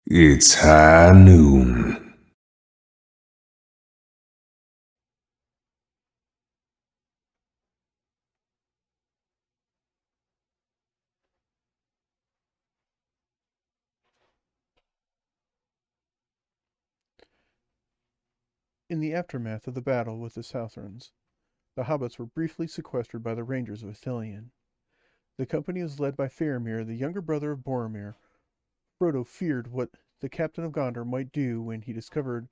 It's high noon. In the aftermath of the battle with the Southrons, the hobbits were briefly sequestered by the Rangers of Ithilien. The company was led by Faramir, the younger brother of Boromir. Frodo feared what the captain of Gondor might do when he discovered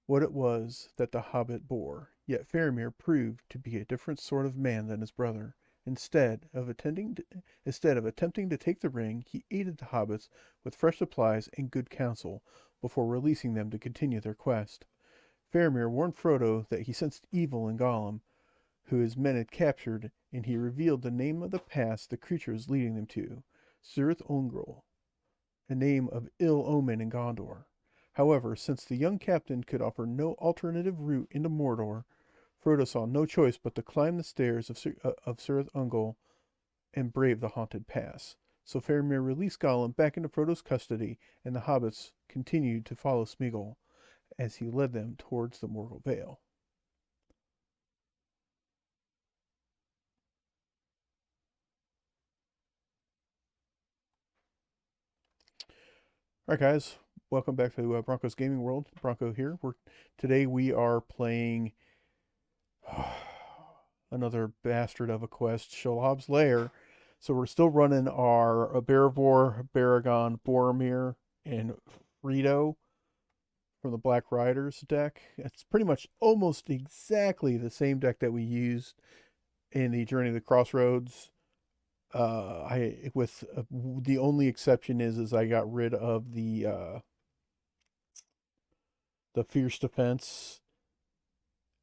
what it was that the hobbit bore. Yet Faramir proved to be a different sort of man than his brother. Instead of attempting to take the ring, he aided the hobbits with fresh supplies and good counsel before releasing them to continue their quest. Faramir warned Frodo that he sensed evil in Gollum, who his men had captured, and he revealed the name of the pass the creature was leading them to, Cirith Ungol, a name of ill omen in Gondor. However, since the young captain could offer no alternative route into Mordor, Frodo saw no choice but to climb the stairs of Cirith Ungol and brave the haunted pass. So Faramir released Gollum back into Frodo's custody, and the hobbits continued to follow Smeagol as he led them towards the Morgul Vale. All right, guys, welcome back to Broncos Gaming World. Bronco here. Today we are playing another bastard of a quest, Shelob's Lair. So we're still running our Barivor, Baragon, Boromir, and Frito from the Black Riders deck. It's pretty much almost exactly the same deck that we used in the Journey of the Crossroads. I with the only exception is I got rid of the fierce defense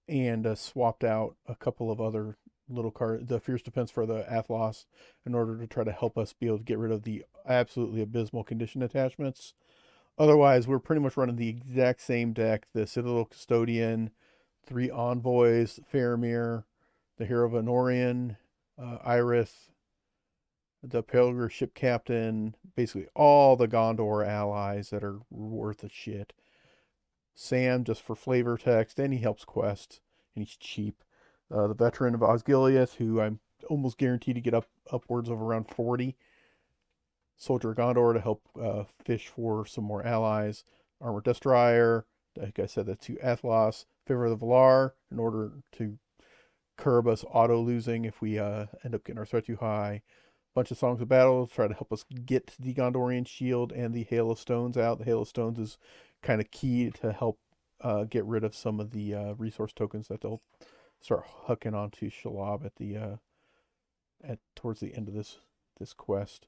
and swapped out a couple of other little cards, the fierce defense for the Athlos, in order to try to help us be able to get rid of the absolutely abysmal condition attachments. Otherwise, we're pretty much running the exact same deck: the Citadel Custodian, three envoys, Faramir, the Hero of Honorian, Irith, the Pelgrim ship captain, basically all the Gondor allies that are worth a shit. Sam just for flavor text, and he helps quest, and he's cheap. The veteran of Osgiliath, who I'm almost guaranteed to get upwards of around 40. Soldier of Gondor to help fish for some more allies. Armored Destroyer, like I said, the two Athlos. Favor of the Valar, in order to curb us auto losing if we end up getting our threat too high. Bunch of Songs of Battle to try to help us get the Gondorian shield and the Hail of Stones out. The Hail of Stones is kind of key to help get rid of some of the resource tokens that they'll start hooking onto Shelob at the at towards the end of this quest.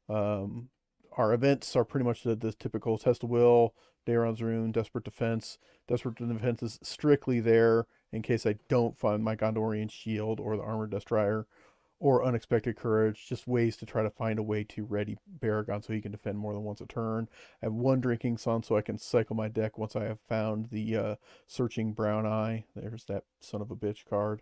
Um, our events are pretty much the typical Test of Will, Daeron's Rune, Desperate Defense. Desperate Defense is strictly there in case I don't find my Gondorian shield or the Armored Destroyer or Unexpected Courage, just ways to try to find a way to ready Baragon so he can defend more than once a turn. I have one Drinking Sun so I can cycle my deck once I have found the Searching Brown Eye. There's that son of a bitch card.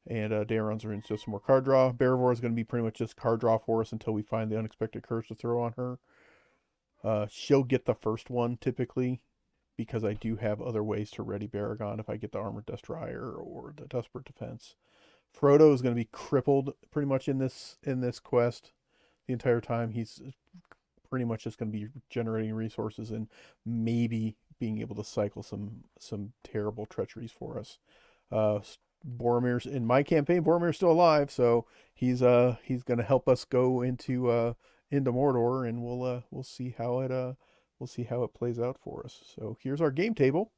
And Daeron's Rune's just some more card draw. Barivor is going to be pretty much just card draw for us until we find the Unexpected Courage to throw on her. She'll get the first one typically because I do have other ways to ready Baragon if I get the Armored Destroyer or the Desperate Defense. Frodo is going to be crippled pretty much in this quest the entire time. He's pretty much just going to be generating resources and maybe being able to cycle some terrible treacheries for us. Uh, Boromir's in my campaign. Boromir's still alive, so he's going to help us go into Mordor, and we'll see how it plays out for us. So here's our game table.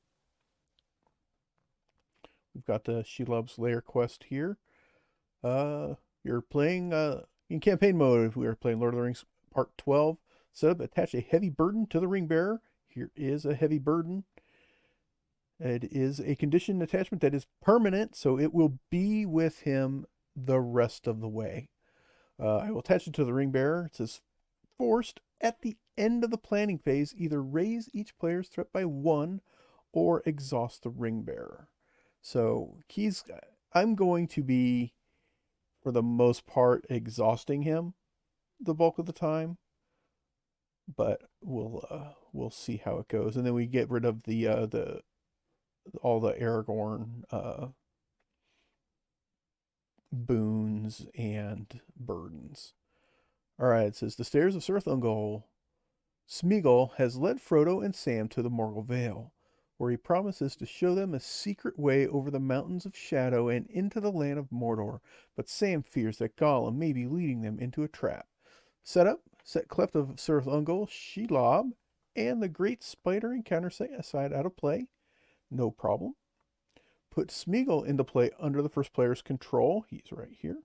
We've got the Shelob's Lair quest here. Uh, you're playing in campaign mode. We are playing Lord of the Rings Part 12. Set up, attach a heavy burden to the ring bearer. Here is a heavy burden. It is a condition attachment that is permanent, so it will be with him the rest of the way. I will attach it to the ring bearer. It says, forced at the end of the planning phase, either raise each player's threat by one or exhaust the ring bearer. So I'm going to be, for the most part, exhausting him the bulk of the time. but we'll see how it goes. And then we get rid of the all the Aragorn boons and burdens. All right, it says the stairs of Sir Thungol. Smeagol has led Frodo and Sam to the Morgul Vale, where he promises to show them a secret way over the mountains of shadow and into the land of Mordor, but Sam fears that Gollum may be leading them into a trap. Set Cleft of Sir Thungol, Shelob, and the Great Spider encounter aside out of play. No problem. Put Smeagol into play under the first player's control. He's right here.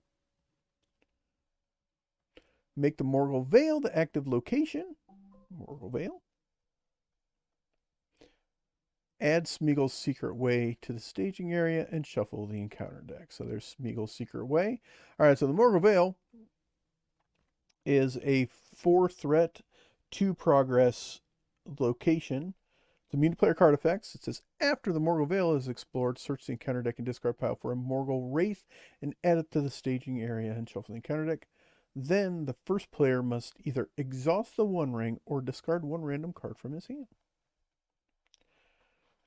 Make the Morgul Vale the active location. Morgul Vale. Add Smeagol's Secret Way to the staging area and shuffle the encounter deck. So there's Smeagol's Secret Way. All right, so the Morgul Vale is a 4-threat, 2-progress location. The immune to player card effects. It says after the Morgul Vale is explored, search the encounter deck and discard pile for a Morgul Wraith and add it to the staging area and shuffle the encounter deck. Then the first player must either exhaust the One Ring or discard one random card from his hand.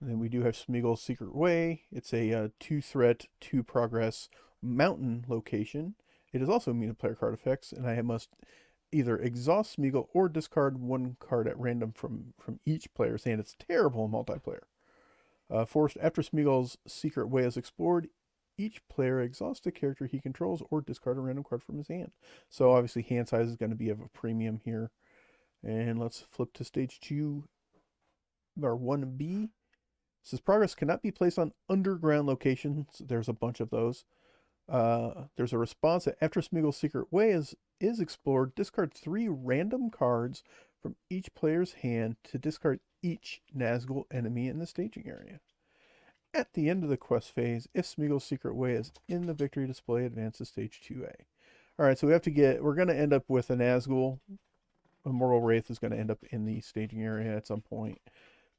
And then we do have Smeagol's Secret Way. It's a 2-threat, 2-progress mountain location. It is also immune to player card effects, and I must either exhaust Smeagol or discard one card at random from each player's hand. It's terrible in multiplayer. Forced after Smeagol's Secret Way is explored, each player exhausts a character he controls or discard a random card from his hand. So obviously hand size is going to be of a premium here. And let's flip to stage 2, or 1B. It says progress cannot be placed on underground locations. There's a bunch of those. There's a response that after Smeagol's Secret Way is explored, discard 3 random cards from each player's hand to discard each Nazgul enemy in the staging area. At the end of the quest phase, if Smeagol's Secret Way is in the victory display, advance to stage 2A. Alright, so we're going to end up with a Nazgul. A Morgul Wraith is going to end up in the staging area at some point.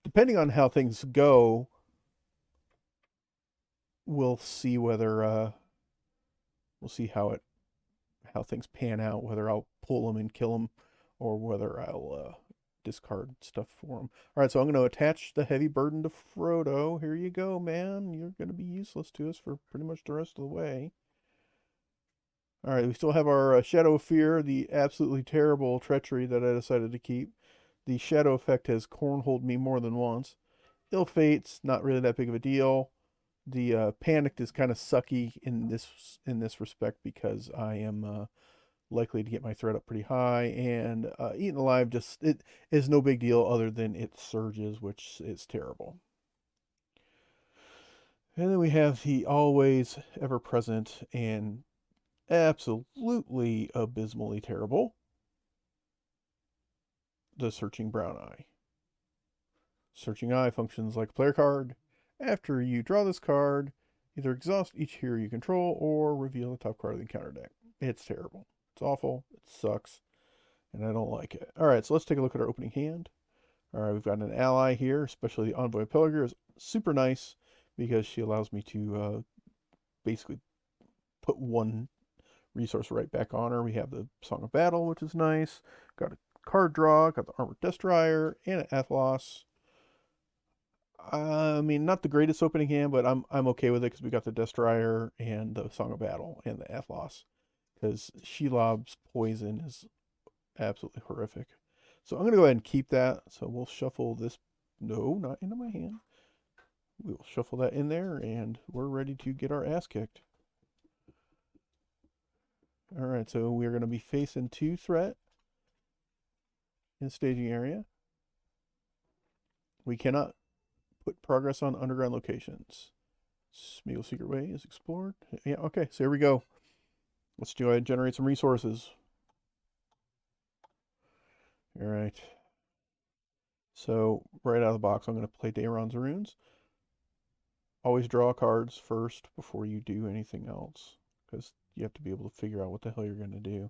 Depending on how things go, we'll see whether we'll see how things pan out, whether I'll pull them and kill them or whether I'll discard stuff for them. All right, so I'm going to attach the heavy burden to Frodo. Here you go, man. You're going to be useless to us for pretty much the rest of the way. All right, we still have our Shadow of Fear, the absolutely terrible treachery that I decided to keep. The Shadow effect has cornholed me more than once. Ill Fate's not really that big of a deal. The Panicked is kind of sucky in this respect because I am likely to get my threat up pretty high, and Eaten Alive it is no big deal other than it surges, which is terrible. And then we have the always ever present and absolutely abysmally terrible, the Searching Brown Eye. Searching Eye functions like a player card. After you draw this card, either exhaust each hero you control or reveal the top card of the encounter deck. It's terrible. It's awful. It sucks. And I don't like it. All right, so let's take a look at our opening hand. All right, we've got an ally here, especially the Envoy Pelargir is super nice because she allows me to basically put one resource right back on her. We have the Song of Battle, which is nice. Got a card draw, got the Armored Destroyer, and an Athlos. I mean, not the greatest opening hand, but I'm okay with it because we got the Destroyer and the Song of Battle and the Athlos. Because Shelob's poison is absolutely horrific. So I'm going to go ahead and keep that. So we'll shuffle this. No, not into my hand. We'll shuffle that in there, and we're ready to get our ass kicked. All right, so we're going to be facing 2 threat in staging area. We cannot put progress on underground locations. Smeagol's Secret Way is explored. Yeah, okay, so here we go. Let's go ahead and generate some resources. All right. So right out of the box, I'm going to play Daeron's Runes. Always draw cards first before you do anything else, because you have to be able to figure out what the hell you're going to do.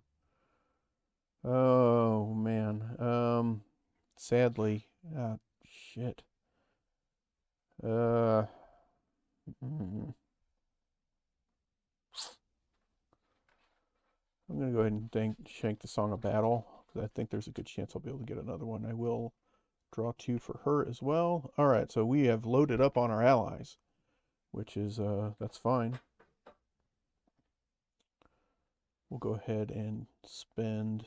Oh, man. Sadly. Ah, shit. I'm going to go ahead and shank the Song of Battle, because I think there's a good chance I'll be able to get another one. I will draw 2 for her as well. All right, so we have loaded up on our allies, which is, that's fine. We'll go ahead and spend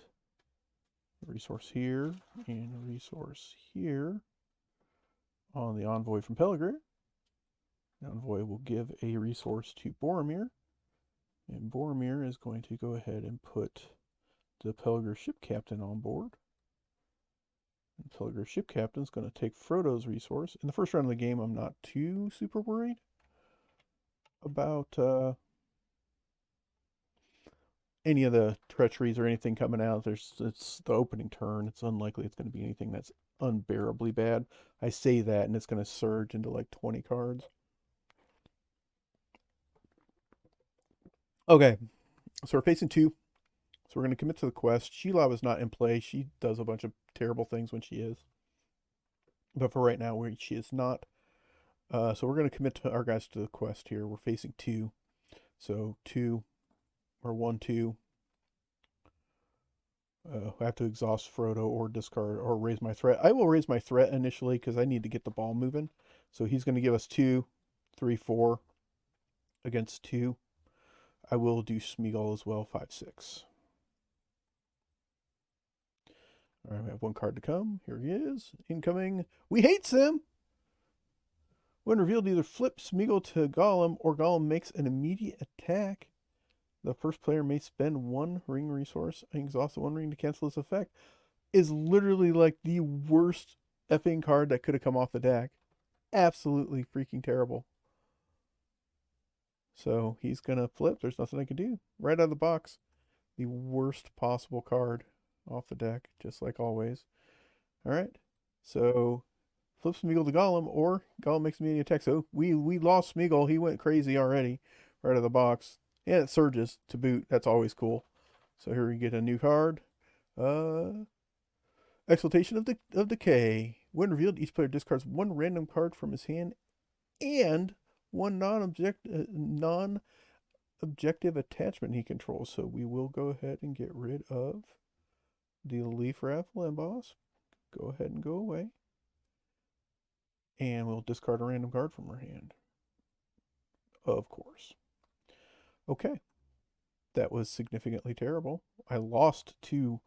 a resource here and a resource here on the envoy from Pelagrin. The envoy will give a resource to Boromir, and Boromir is going to go ahead and put the Pelagrin ship captain on board. And Pelagrin ship captain is going to take Frodo's resource. In the first round of the game, I'm not too super worried about any of the treacheries or anything coming out. It's the opening turn. It's unlikely it's going to be anything that's unbearably bad. I say that, and it's going to surge into like 20 cards. Okay, so we're facing 2. So we're going to commit to the quest. Shelob is not in play. She does a bunch of terrible things when she is. But for right now, she is not. So we're going to commit to our guys to the quest here. We're facing 2. So 2 or 1-2. I have to exhaust Frodo or discard or raise my threat. I will raise my threat initially because I need to get the ball moving. So he's going to give us 2, 3, 4 against 2. I will do Smeagol as well, 5, 6. All right, we have 1 card to come. Here he is. Incoming. We hate Sim! When revealed, either flip Smeagol to Gollum or Gollum makes an immediate attack. The first player may spend 1 ring resource and exhaust the 1 ring to cancel this effect. Is literally like the worst effing card that could have come off the deck. Absolutely freaking terrible. So he's going to flip. There's nothing I can do. Right out of the box. The worst possible card off the deck, just like always. All right. So flip Smeagol to Gollum, or Gollum makes immediate attack. So we lost Smeagol. He went crazy already right out of the box. And it surges to boot. That's always cool. So here we get a new card. Exaltation of Decay. When revealed, each player discards 1 random card from his hand and 1 non-objective attachment he controls. So we will go ahead and get rid of the Leaf Raffle Emboss. Go ahead and go away. And we'll discard a random card from our hand. Of course. Okay. That was significantly terrible. I lost 2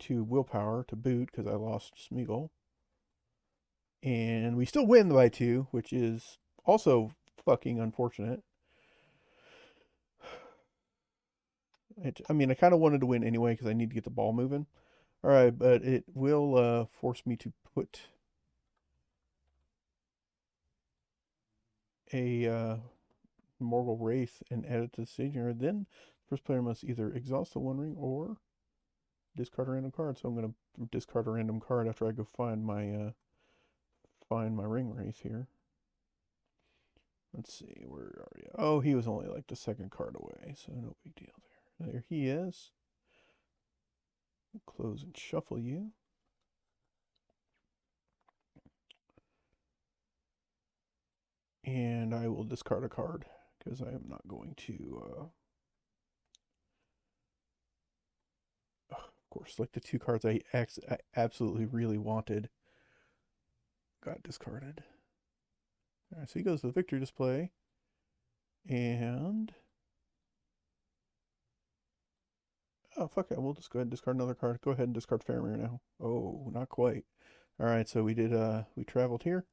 willpower to boot because I lost Smeagol. And we still win by 2, which is also fucking unfortunate. I mean, I kind of wanted to win anyway because I need to get the ball moving. All right, but it will force me to put a Morgul Wraith and add it to the staging. Then first player must either exhaust the 1 ring or discard a random card. So I'm going to discard a random card after I go find my ring wraith here. Let's see, where are you? Oh, he was only like the 2nd card away, so no big deal there. There he is. Close and shuffle you. And I will discard a card because I am not going to. Of course, like the 2 cards I absolutely really wanted got discarded. All right, so he goes to the victory display. And oh, fuck it. We'll just go ahead and discard another card. Go ahead and discard Faramir now. Oh, not quite. All right, so we did, we traveled here.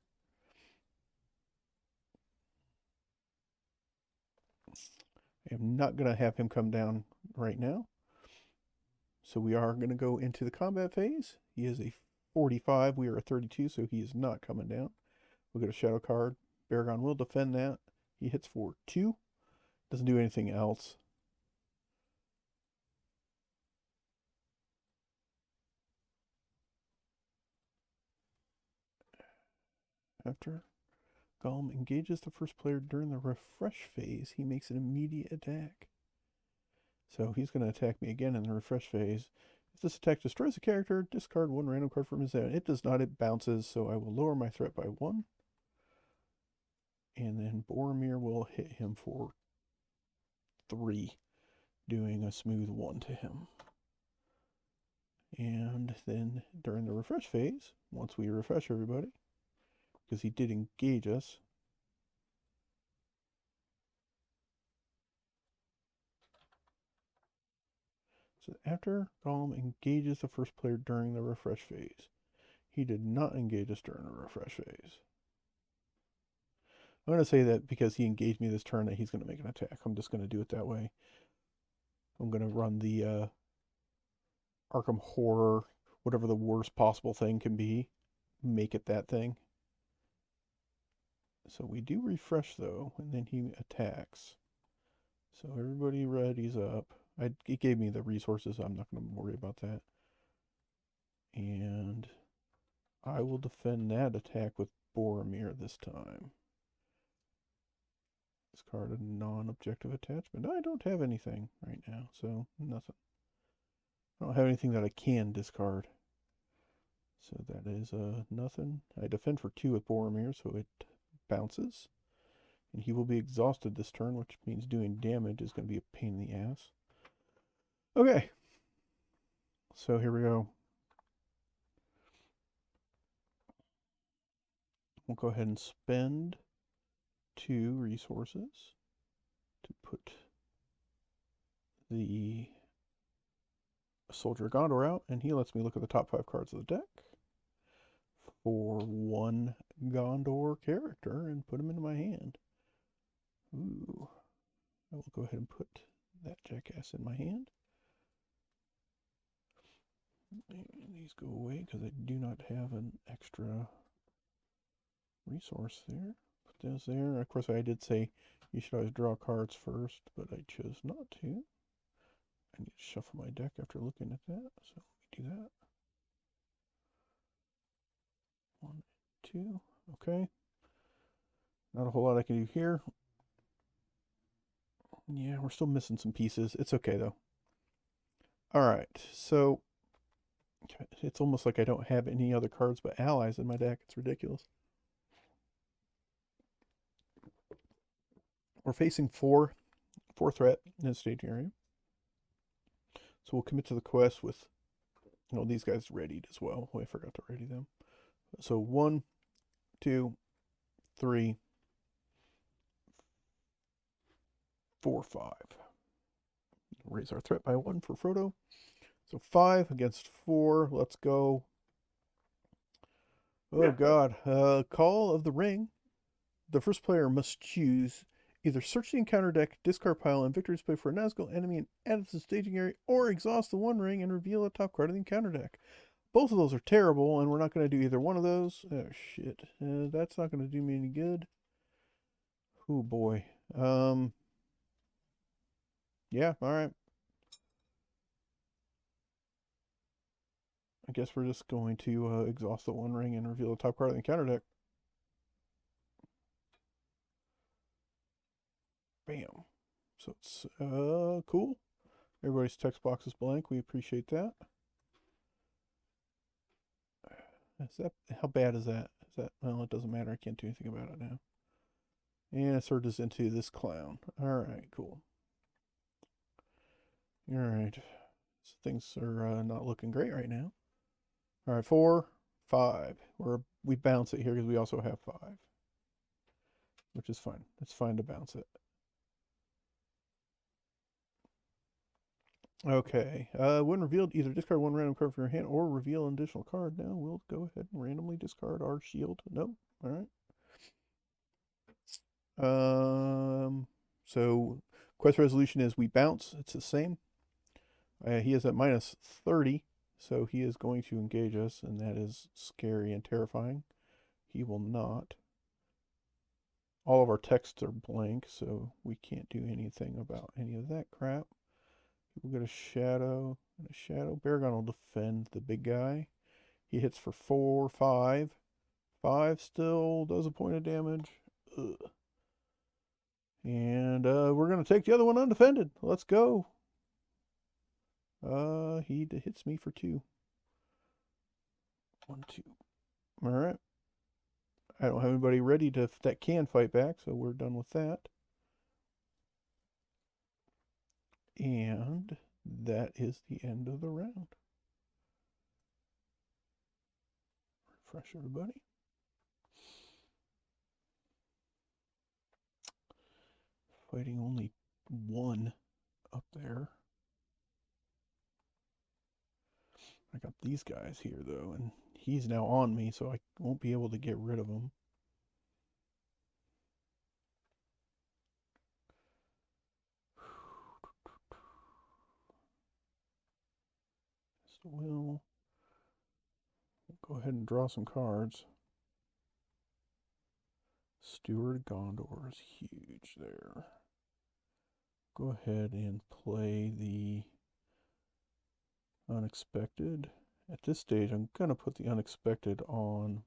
I'm not going to have him come down right now. So we are going to go into the combat phase. He is a 45. We are a 32, so he is not coming down. We'll get a shadow card. Baragon will defend that. He hits for 2. Doesn't do anything else. After Gollum engages the first player during the refresh phase, he makes an immediate attack. So he's going to attack me again in the refresh phase. If this attack destroys a character, discard 1 random card from his hand. It does not, it bounces, so I will lower my threat by 1. And then Boromir will hit him for 3, doing a smooth 1 to him. And then during the refresh phase, once we refresh everybody, because he did engage us, so after Golem engages the first player during the refresh phase, he did not engage us during the refresh phase. I'm going to say that because he engaged me this turn that he's going to make an attack. I'm just going to do it that way. I'm going to run the Arkham Horror, whatever the worst possible thing can be, make it that thing. So we do refresh though, and then he attacks. So everybody readies up. It gave me the resources, so I'm not going to worry about that. And I will defend that attack with Boromir this time. Discard a non-objective attachment. I don't have anything right now, so nothing. I don't have anything that I can discard. So that is nothing. I defend for 2 with Boromir, so it bounces. And he will be exhausted this turn, which means doing damage is going to be a pain in the ass. Okay. So here we go. We'll go ahead and spend 2 resources to put the Soldier Gondor out, and he lets me look at the top 5 cards of the deck for 1 Gondor character and put him into my hand. Ooh. I will go ahead and put that jackass in my hand. And these go away because I do not have an extra resource there. Put those there. Of course, I did say you should always draw cards first, but I chose not to. I need to shuffle my deck after looking at that, so we do that. 1, 2, okay. Not a whole lot I can do here. Yeah, we're still missing some pieces. It's okay, though. Alright, so it's almost like I don't have any other cards but allies in my deck. It's ridiculous. We're facing 4 threat in the staging area. So we'll commit to the quest with, these guys readied as well. Oh, I forgot to ready them. So 1, 2, 3, 4, 5. Raise our threat by 1 for Frodo. So 5 against 4. Let's go. Oh god. Call of the Ring. The first player must choose either search the encounter deck, discard pile, and victory display for a Nazgul enemy and add it to the staging area, or exhaust the One Ring and reveal a top card of the encounter deck. Both of those are terrible, and we're not going to do either one of those. Oh shit. That's not going to do me any good. Oh boy. Yeah, alright. I guess we're just going to exhaust the One Ring and reveal the top card of the encounter deck. Bam. So it's cool. Everybody's text box is blank. We appreciate that. Is that how bad is that? Is that well? It doesn't matter. I can't do anything about it now. And it surges into this clown. All right, cool. All right, so things are not looking great right now. All right, 4, 5. We bounce it here because we also have 5, which is fine. It's fine to bounce it. Okay. When revealed, either discard 1 random card from your hand or reveal an additional card. Now we'll go ahead and randomly discard our shield. No. All right. So quest resolution is we bounce. It's the same. He is at minus 30, so he is going to engage us, and that is scary and terrifying. He will not. All of our texts are blank, so we can't do anything about any of that crap. We'll get a shadow and a shadow. Baragon will defend the big guy. He hits for 4, 5. 5 still does a point of damage. Ugh. And we're going to take the other one undefended. Let's go. He hits me for 2. 1, 2. All right. I don't have anybody ready that can fight back, so we're done with that. And that is the end of the round. Refresh everybody. Fighting only one up there. I got these guys here though, and he's now on me, so I won't be able to get rid of him. So we'll go ahead and draw some cards. Steward Gondor is huge there. Go ahead and play the unexpected. At this stage, I'm going to put the unexpected on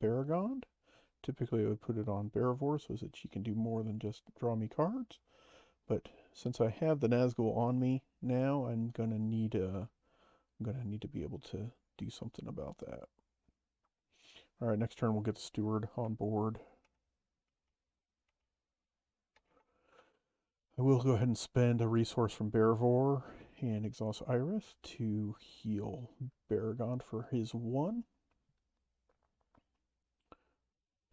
Baragond. Typically, I would put it on Barivore so that she can do more than just draw me cards. But since I have the Nazgul on me now, I'm gonna need to be able to do something about that. All right, next turn we'll get the Steward on board. I will go ahead and spend a resource from Barivore and exhaust Iris to heal Baragond for his 1.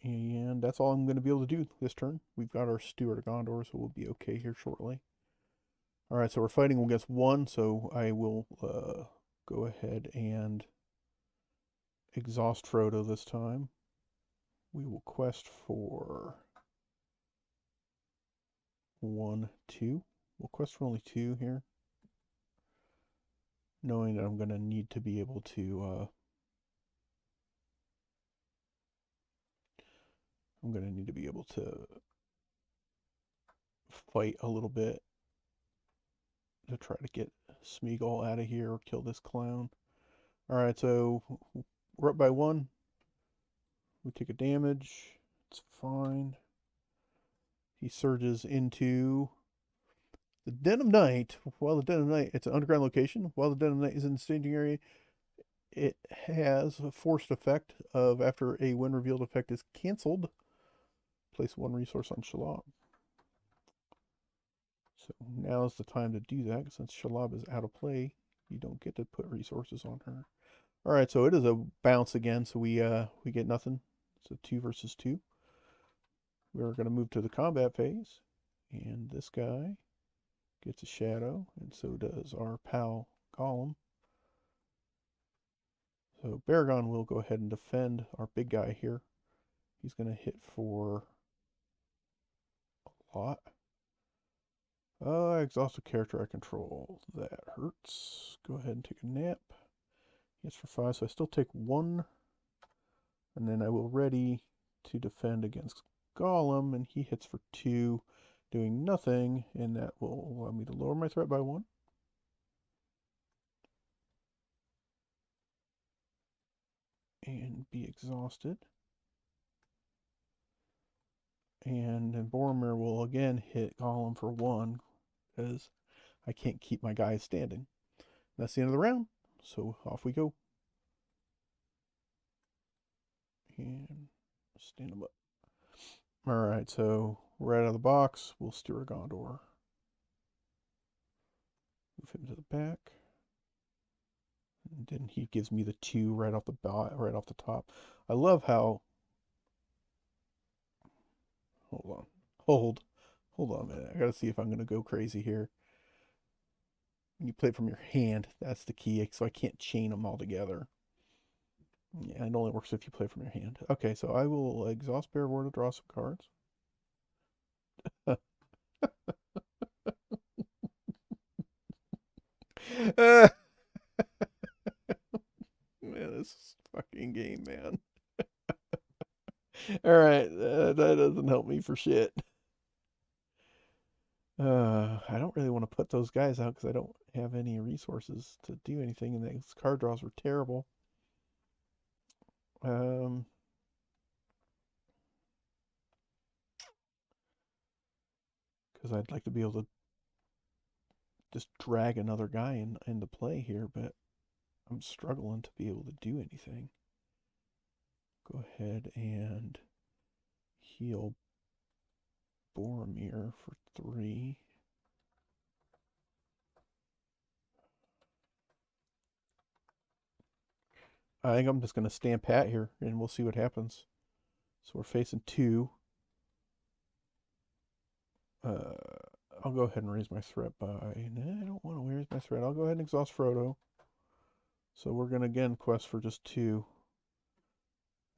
And that's all I'm going to be able to do this turn. We've got our Steward of Gondor, so we'll be okay here shortly. All right, so we're fighting against 1, so I will go ahead and exhaust Frodo this time. We will quest for 1, 2. We'll quest for only 2 here, knowing that I'm going to need to be able to fight a little bit to try to get Smeagol out of here or kill this clown. Alright, so we're up by 1. We take a damage. It's fine. He surges into the Den of Night. While the Den of Night, it's an underground location. While the Den of Night is in the staging area, it has a forced effect of after a when revealed effect is cancelled, place 1 resource on Shelob. So now is the time to do that, since Shelob is out of play. You don't get to put resources on her. All right, so it is a bounce again, so we get nothing. It's a 2 versus 2. We're going to move to the combat phase, and this guy gets a shadow, and so does our pal Gollum. So Baragon will go ahead and defend our big guy here. He's going to hit for a lot. Exhausted character I control. That hurts. Go ahead and take a nap. Hits for 5, so I still take 1. And then I will ready to defend against Gollum, and he hits for 2, doing nothing, and that will allow me to lower my threat by 1. And be exhausted. And then Boromir will again hit Gollum for 1, because I can't keep my guys standing. That's the end of the round, so off we go. And stand them up. Alright, so right out of the box, we'll steer a Gondor. Move him to the back. And then he gives me the 2 right off the top. I love how... Hold on a minute. I gotta see if I'm gonna go crazy here. You play from your hand. That's the key, so I can't chain them all together. Yeah, it only works if you play from your hand. Okay, so I will exhaust Bearwar to draw some cards. Man, this fucking game, man. Alright, that doesn't help me for shit. I don't really want to put those guys out because I don't have any resources to do anything, and these card draws were terrible. Because I'd like to be able to just drag another guy into play here, but I'm struggling to be able to do anything. Go ahead and heal Boromir for 3. I think I'm just going to stand pat here, and we'll see what happens. So we're facing 2. I'll go ahead and raise my threat by... Nah, I don't want to raise my threat. I'll go ahead and exhaust Frodo. So we're going to, again, quest for just 2.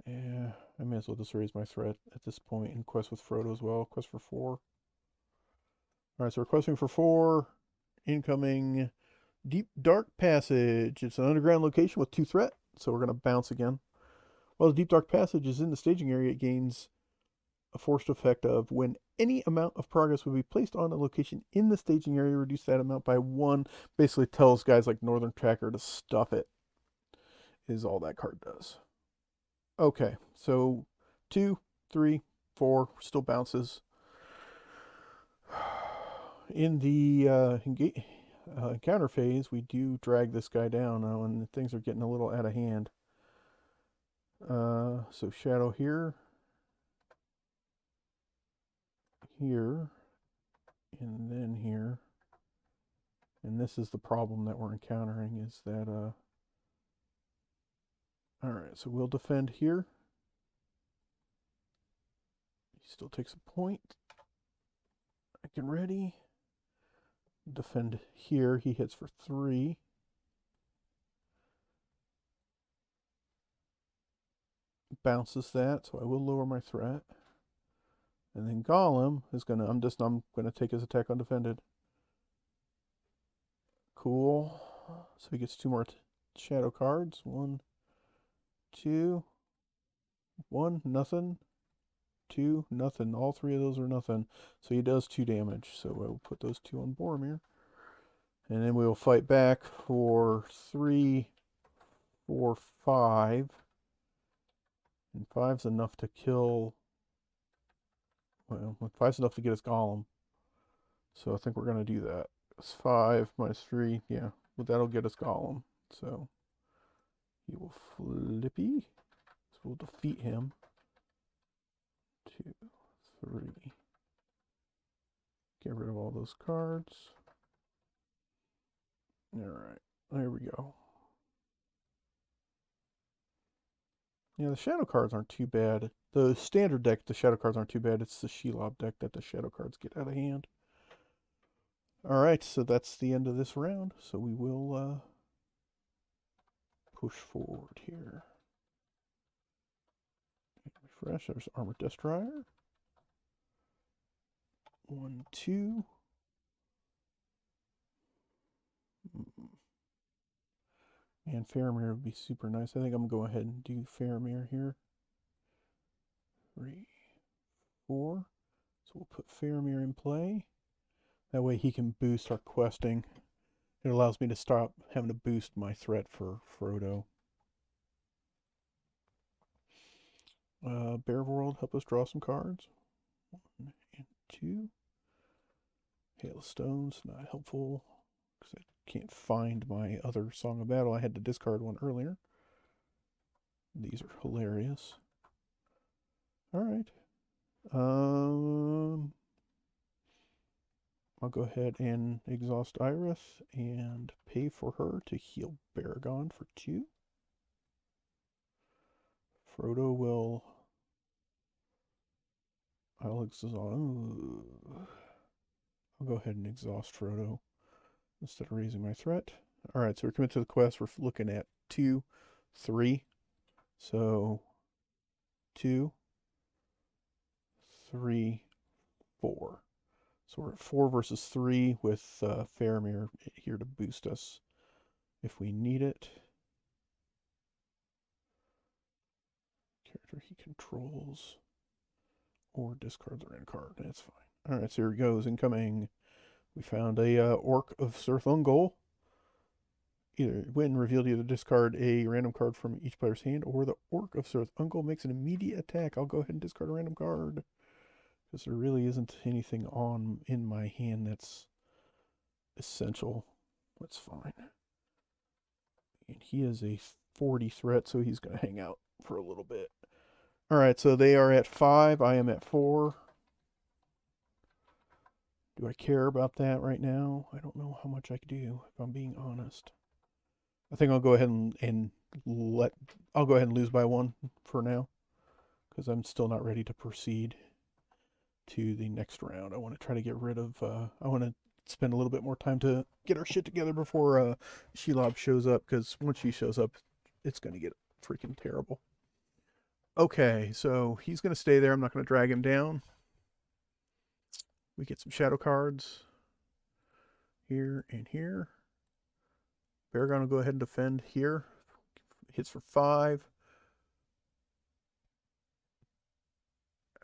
Yeah, I may as well just raise my threat at this point and quest with Frodo as well. Quest for 4. Alright, so we're questing for 4. Incoming Deep Dark Passage. It's an underground location with 2 threat, so we're going to bounce again. While the Deep Dark Passage is in the staging area, it gains a forced effect of when any amount of progress would be placed on a location in the staging area, reduce that amount by 1. Basically tells guys like Northern Tracker to stuff it, is all that card does. Okay, so 2, 3, 4 still bounces. In the encounter phase, we do drag this guy down now, and things are getting a little out of hand. So Shadow here, here, and then here. And this is the problem that we're encountering, is that, alright, so we'll defend here. He still takes a point. I can ready. Defend here, he hits for 3. Bounces that, so I will lower my threat. And then Golem is gonna, I'm gonna take his attack undefended. Cool. So he gets 2 more shadow cards. 1, 2, 1, nothing. 2, nothing. All 3 of those are nothing. So he does 2 damage. So I will put those 2 on Boromir. And then we will fight back for 3, 4, 5. And 5's enough to kill. Well, 5's enough to get his Golem. So I think we're going to do that. It's 5 minus 3. Yeah, but that'll get us Golem. So he will flippy. So we'll defeat him. 2, 3. Get rid of all those cards. Alright, there we go. Yeah, the shadow cards aren't too bad. The standard deck, the shadow cards aren't too bad. It's the Shelob deck that the shadow cards get out of hand. Alright, so that's the end of this round. So we will push forward here. Refresh, there's Armored Destroyer. 1, 2. And Faramir would be super nice. I think I'm going to go ahead and do Faramir here. 3, 4. So we'll put Faramir in play. That way he can boost our questing. It allows me to stop having to boost my threat for Frodo. Bear World, help us draw some cards. 1 and 2. Hail of Stones, not helpful, because I can't find my other Song of Battle. I had to discard one earlier. These are hilarious. Alright. I'll go ahead and exhaust Iris and pay for her to heal Baragon for 2. Frodo will... I'll go ahead and exhaust Frodo instead of raising my threat. Alright, so we're coming to the quest. We're looking at 2, 3. So 2, 3, 4. So we're at 4 versus 3 with Faramir here to boost us if we need it. Character he controls or discards a random card. That's fine. Alright, so here it goes. Incoming. We found a Orc of Cirith Ungol. When revealed, either discard a random card from each player's hand, or the Orc of Cirith Ungol makes an immediate attack. I'll go ahead and discard a random card, because there really isn't anything in my hand that's essential. That's fine. And he is a 40 threat, so he's going to hang out for a little bit. Alright, so they are at 5. I am at 4. Do I care about that right now? I don't know how much I can do, if I'm being honest. I think I'll go ahead and I'll go ahead and lose by 1 for now because I'm still not ready to proceed to the next round. I want to try to get rid of. I want to spend a little bit more time to get our shit together before Shelob shows up, because once she shows up, it's going to get freaking terrible. Okay, so he's going to stay there. I'm not going to drag him down. We get some shadow cards here and here. Baragon will go ahead and defend here. Hits for 5.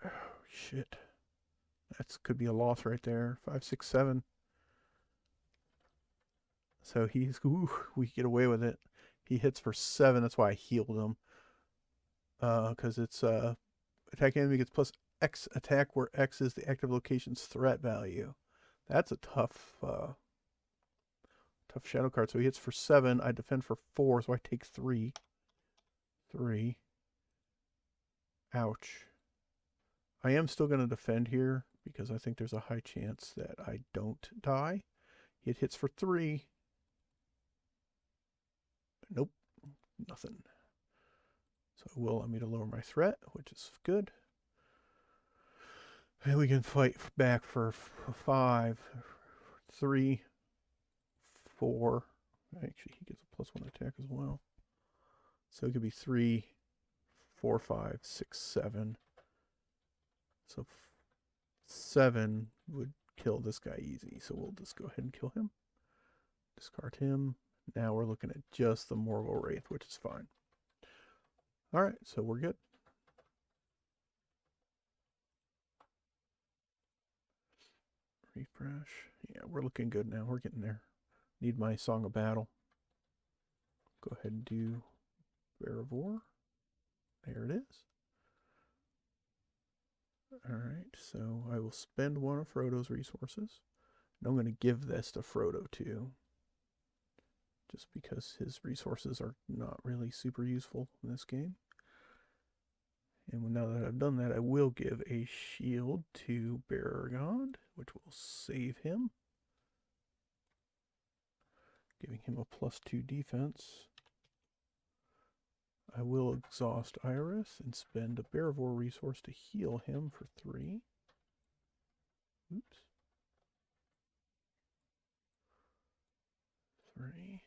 Oh, shit. That could be a loss right there. 5, 6, 7. So he's, ooh, we get away with it. He hits for 7. That's why I healed him. Because it's attack enemy gets plus X attack, where X is the active location's threat value. That's a tough shadow card. So he hits for 7. I defend for 4, so I take 3. 3. Ouch. I am still going to defend here because I think there's a high chance that I don't die. It hits for 3. Nope. Nothing. So it will allow me to lower my threat, which is good. And we can fight back for 5, 3, 4. Actually, he gets a +1 attack as well. So it could be 3, 4, 5, 6, 7. So 7 would kill this guy easy. So we'll just go ahead and kill him. Discard him. Now we're looking at just the Morgul Wraith, which is fine. All right, so we're good. Refresh. Yeah, we're looking good now. We're getting there. Need my Song of Battle. Go ahead and do Beravor. There it is. Alright, so I will spend 1 of Frodo's resources. And I'm going to give this to Frodo too. Just because his resources are not really super useful in this game. And now that I've done that, I will give a shield to Baragon, which will save him. Giving him a +2 defense. I will exhaust Iris and spend a Beravor resource to heal him for 3. Oops. 3.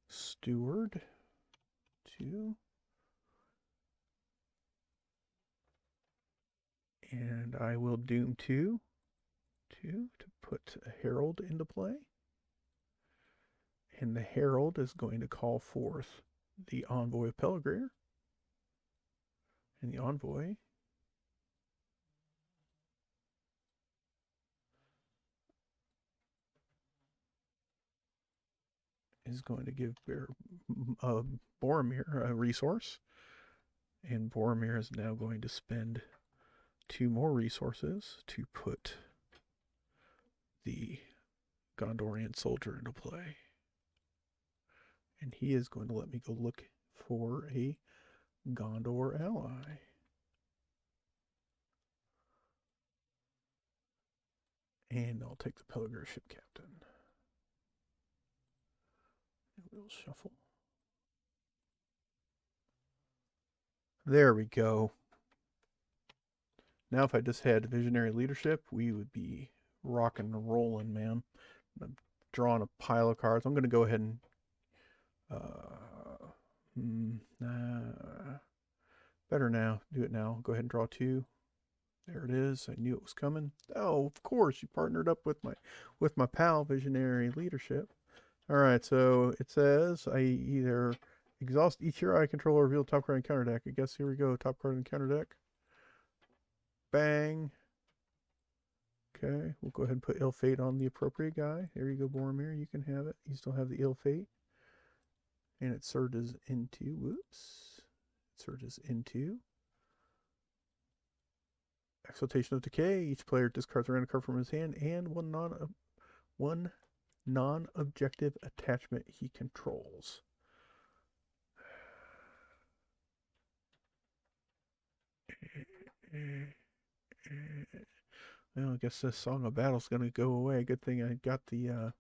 Steward. 2. And I will Doom 2 to put a Herald into play. And the Herald is going to call forth the Envoy of Peligreer. And the Envoy is going to give Boromir a resource. And Boromir is now going to spend 2 more resources to put the Gondorian soldier into play. And he is going to let me go look for a Gondor ally. And I'll take the Peligreer ship captain. And we'll shuffle. There we go. Now if I just had visionary leadership, we would be rocking and rolling, man. I'm drawing a pile of cards. I'm going to go ahead and better now. Do it now. Go ahead and draw 2. There it is. I knew it was coming. Oh, of course, you partnered up with my pal, Visionary Leadership. All right, so it says I either exhaust each hero I control or reveal top card and counter deck. I guess here we go. Top card and counter deck. Bang. Okay, we'll go ahead and put Ill Fate on the appropriate guy. There you go, Boromir. You can have it. You still have the Ill Fate. And it surges into, whoops. It surges into Exaltation of Decay. Each player discards a random card from his hand and one non-objective attachment he controls. Well, I guess this Song of Battle's gonna go away. Good thing I got the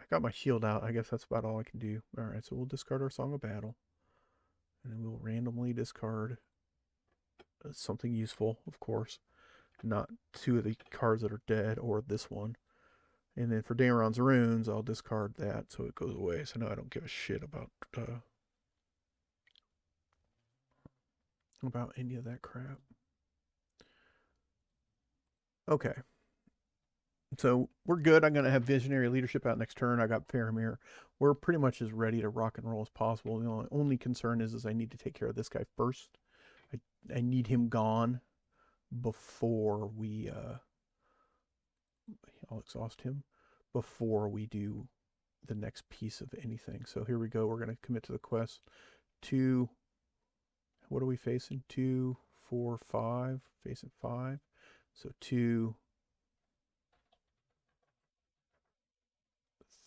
got my shield out. I guess that's about all I can do. All right, so we'll discard our Song of Battle. And then we'll randomly discard something useful, of course. Not two of the cards that are dead or this one. And then for Dameron's Runes, I'll discard that so it goes away. So now I don't give a shit about any of that crap. Okay. So we're good. I'm going to have Visionary Leadership out next turn. I got Faramir. We're pretty much as ready to rock and roll as possible. The only concern is I need to take care of this guy first. I need him gone before we... I'll exhaust him before we do the next piece of anything. So here we go. We're going to commit to the quest. 2... What are we facing? 2, 4, 5. Facing 5. So 2...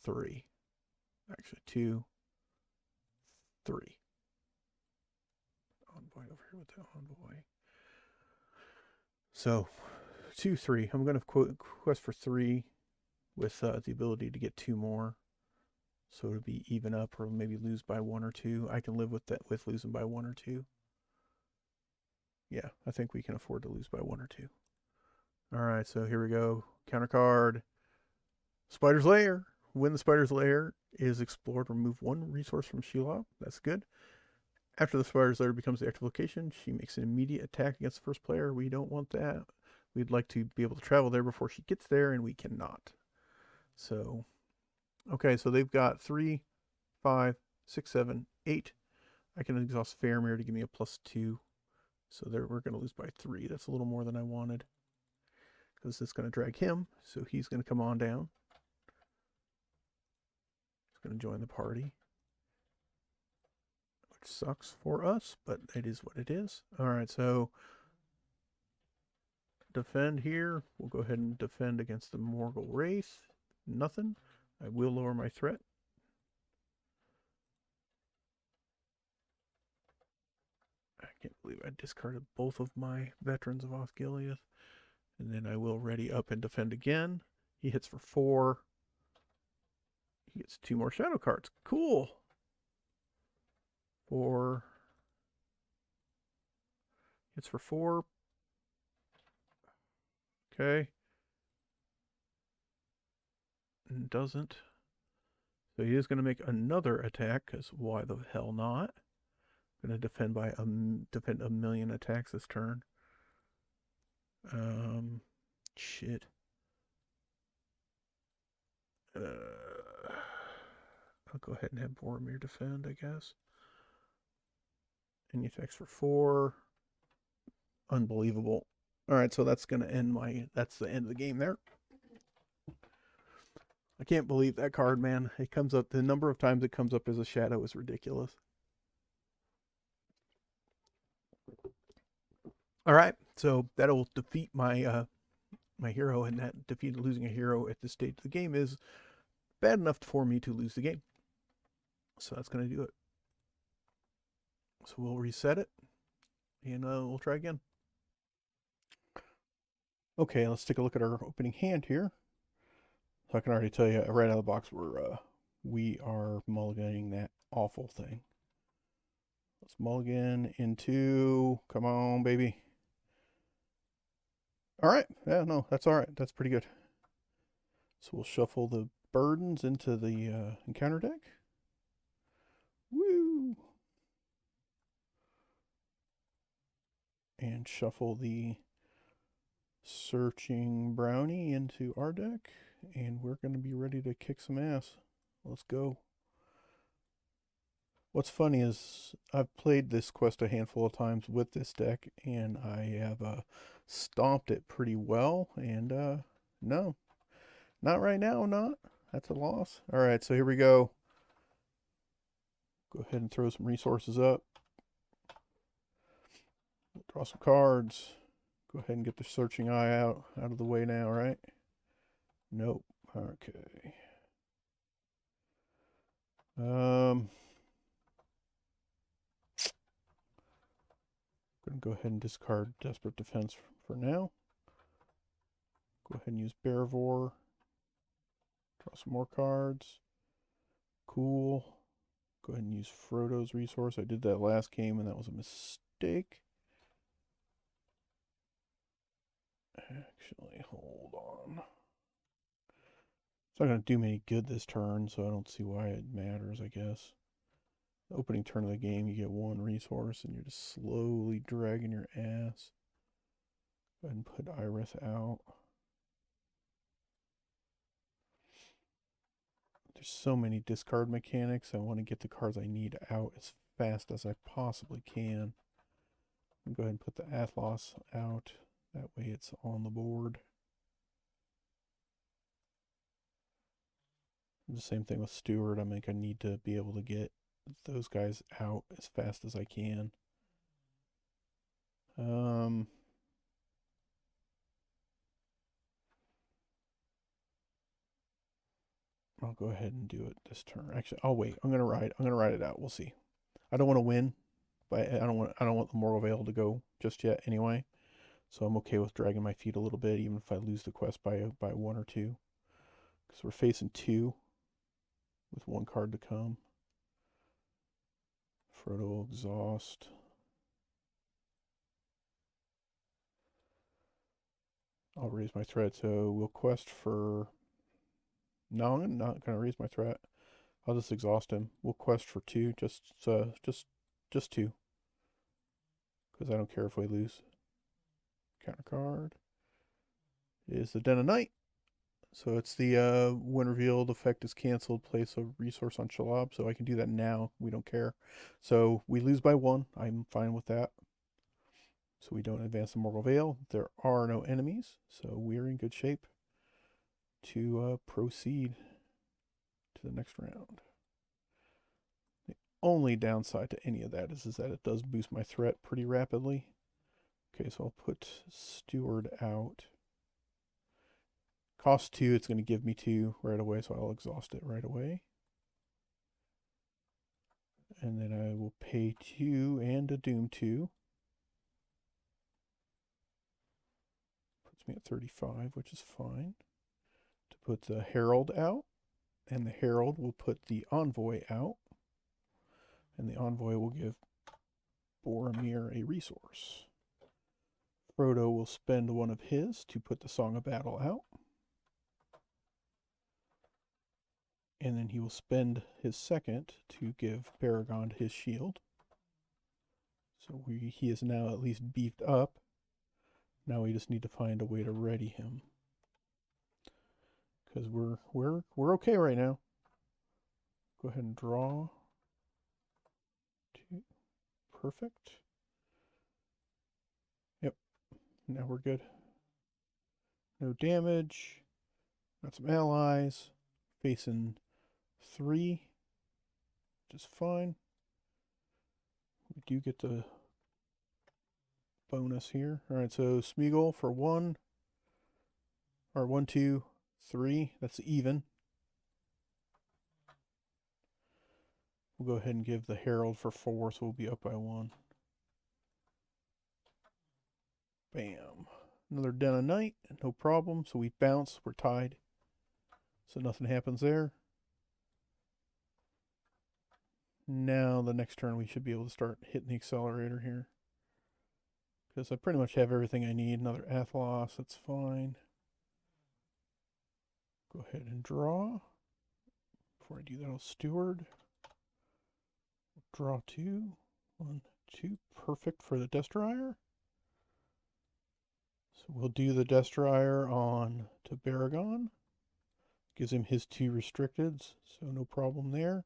3. Actually, 2, 3. Envoy over here with the envoy. So, 2, 3. I'm going to quest for 3 with the ability to get 2 more. So it'll be even up or maybe lose by 1 or 2. I can live with that, with losing by 1 or 2. Yeah, I think we can afford to lose by 1 or 2. All right, so here we go. Counter card. Spider's Lair. When the Spider's Lair is explored, remove 1 resource from Shelob. That's good. After the Spider's Lair becomes the active location, she makes an immediate attack against the first player. We don't want that. We'd like to be able to travel there before she gets there, and we cannot. So, okay, so they've got 3, 5, 6, 7, 8. I can exhaust Faramir to give me a +2. So there, we're going to lose by 3. That's a little more than I wanted. Because it's going to drag him, so he's going to come on down. Going to join the party, which sucks for us, but it is what it is. All right, so defend here. We'll go ahead and defend against the Morgul Wraith. Nothing. I will lower my threat. I can't believe I discarded both of my veterans of Osgiliath. And then I will ready up and defend again. He hits for 4. He gets 2 more shadow cards. Cool. 4. Hits for 4. Okay. And doesn't. So he is going to make another attack, because why the hell not? Going to defend by defend a million attacks this turn. Shit. I'll go ahead and have Boromir defend, I guess. And he attacks for 4. Unbelievable. All right, so that's going to end that's the end of the game there. I can't believe that card, man. It comes up, the number of times it comes up as a shadow is ridiculous. All right, so that'll defeat my my hero, and that defeat losing a hero at this stage of the game is bad enough for me to lose the game. So that's going to do it. So we'll reset it, and we'll try again. Okay, let's take a look at our opening hand here. So I can already tell you right out of the box we are mulliganing that awful thing. Let's mulligan into, come on, baby. All right, yeah, no, that's all right. That's pretty good. So we'll shuffle the burdens into the encounter deck. Woo! And shuffle the searching brownie into our deck. And we're going to be ready to kick some ass. Let's go. What's funny is I've played this quest a handful of times with this deck, and I have stomped it pretty well. And no, not right now, not. That's a loss. All right, so here we go. Go ahead and throw some resources up. Draw some cards. Go ahead and get the searching eye out of the way now, right? Nope. Okay. Gonna go ahead and discard Desperate Defense for now. Go ahead and use Bearvor. Draw some more cards. Cool. Go ahead and use Frodo's resource. I did that last game and that was a mistake. Actually, hold on. It's not going to do me any good this turn, so I don't see why it matters, I guess. The opening turn of the game, you get one resource and you're just slowly dragging your ass. Go ahead and put Iris out. There's so many discard mechanics. I want to get the cards I need out as fast as I possibly can. Go ahead and put the Athlos out. That way it's on the board. The same thing with Steward. I think I need to be able to get those guys out as fast as I can. I'll go ahead and do it this turn. Actually, I'll wait. I'm gonna ride it out. We'll see. I don't want to win, but I don't want the Moral Veil to go just yet anyway. So I'm okay with dragging my feet a little bit, even if I lose the quest by one or two. Because we're facing two with one card to come. Frodo exhaust. I'll raise my threat, so we'll quest for... No, I'm not going to raise my threat. I'll just exhaust him. We'll quest for two, just two. Because I don't care if we lose. Counter card is the Den of Night. So it's the when revealed effect is canceled, place a resource on Shelob. So I can do that now. We don't care. So we lose by one. I'm fine with that. So we don't advance the Moral Veil. There are no enemies. So we're in good shape to proceed to the next round. The only downside to any of that is that it does boost my threat pretty rapidly. Okay, so I'll put Steward out. Cost 2, it's going to give me 2 right away, so I'll exhaust it right away. And then I will pay 2 and a Doom 2. Puts me at 35, which is fine. To put the Herald out, and the Herald will put the Envoy out. And the Envoy will give Boromir a resource. Frodo will spend one of his to put the Song of Battle out. And then he will spend his second to give Baragon his shield. So he is now at least beefed up. Now we just need to find a way to ready him. Because we're okay right now. Go ahead and draw. 2. Perfect. Yep. Now we're good. No damage. Got some allies. Facing 3. Which is fine. We do get the bonus here. Alright, so Smeagol for 1. Or 1, 2, 3. That's even. We'll go ahead and give the Herald for 4, so we'll be up by 1. Bam. Another Den of Night. No problem. So we bounce. We're tied. So nothing happens there. Now the next turn we should be able to start hitting the accelerator here. Because I pretty much have everything I need. Another Athlos. That's fine. Go ahead and draw. Before I do that, I'll Steward. Draw 2. 1, 2. Perfect for the Destroyer. So we'll do the Destroyer on to Baragon. Gives him his 2 restricteds, so no problem there.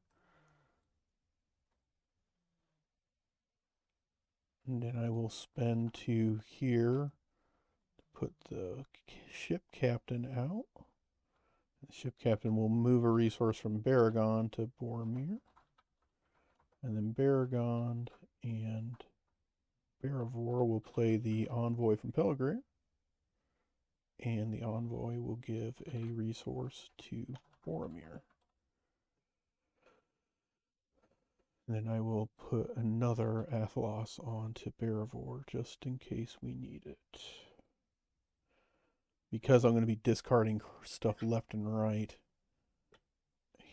And then I will spend 2 here to put the ship captain out. The ship captain will move a resource from Baragon to Boromir. And then Baragon and Baravor will play the Envoy from Pelagrin. And the Envoy will give a resource to Boromir. And then I will put another Athlos onto Baravor just in case we need it. Because I'm going to be discarding stuff left and right,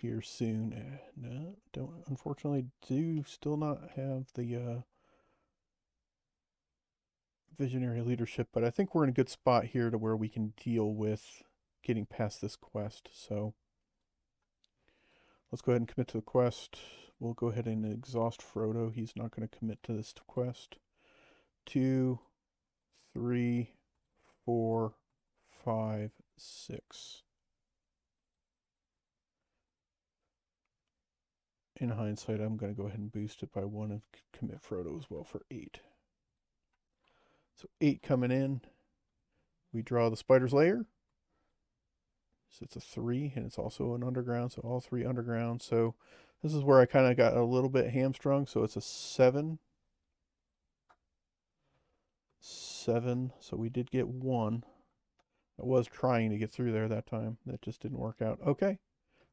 here soon. No, don't. Unfortunately, do still not have the visionary leadership, but I think we're in a good spot here to where we can deal with getting past this quest. So let's go ahead and commit to the quest. We'll go ahead and exhaust Frodo. He's not going to commit to this quest. 2, 3, 4, 5, 6. In hindsight, I'm going to go ahead and boost it by 1 and commit Frodo as well for 8. So 8 coming in. We draw the Spider's Lair. So it's a 3, and it's also an underground, so all 3 underground. So this is where I kind of got a little bit hamstrung. So it's a 7. 7. So we did get 1. I was trying to get through there that time. That just didn't work out. Okay.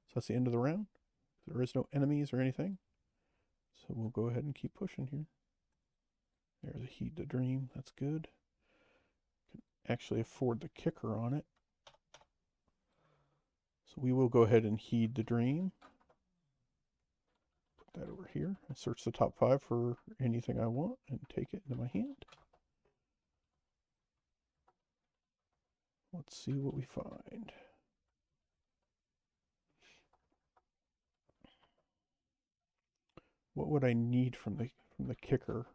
So that's the end of the round. There is no enemies or anything. So we'll go ahead and keep pushing here. There's a Heed the Dream. That's good. Can actually afford the kicker on it. So we will go ahead and Heed the Dream. Put that over here. I search the top 5 for anything I want and take it into my hand. Let's see what we find. What would I need from the kicker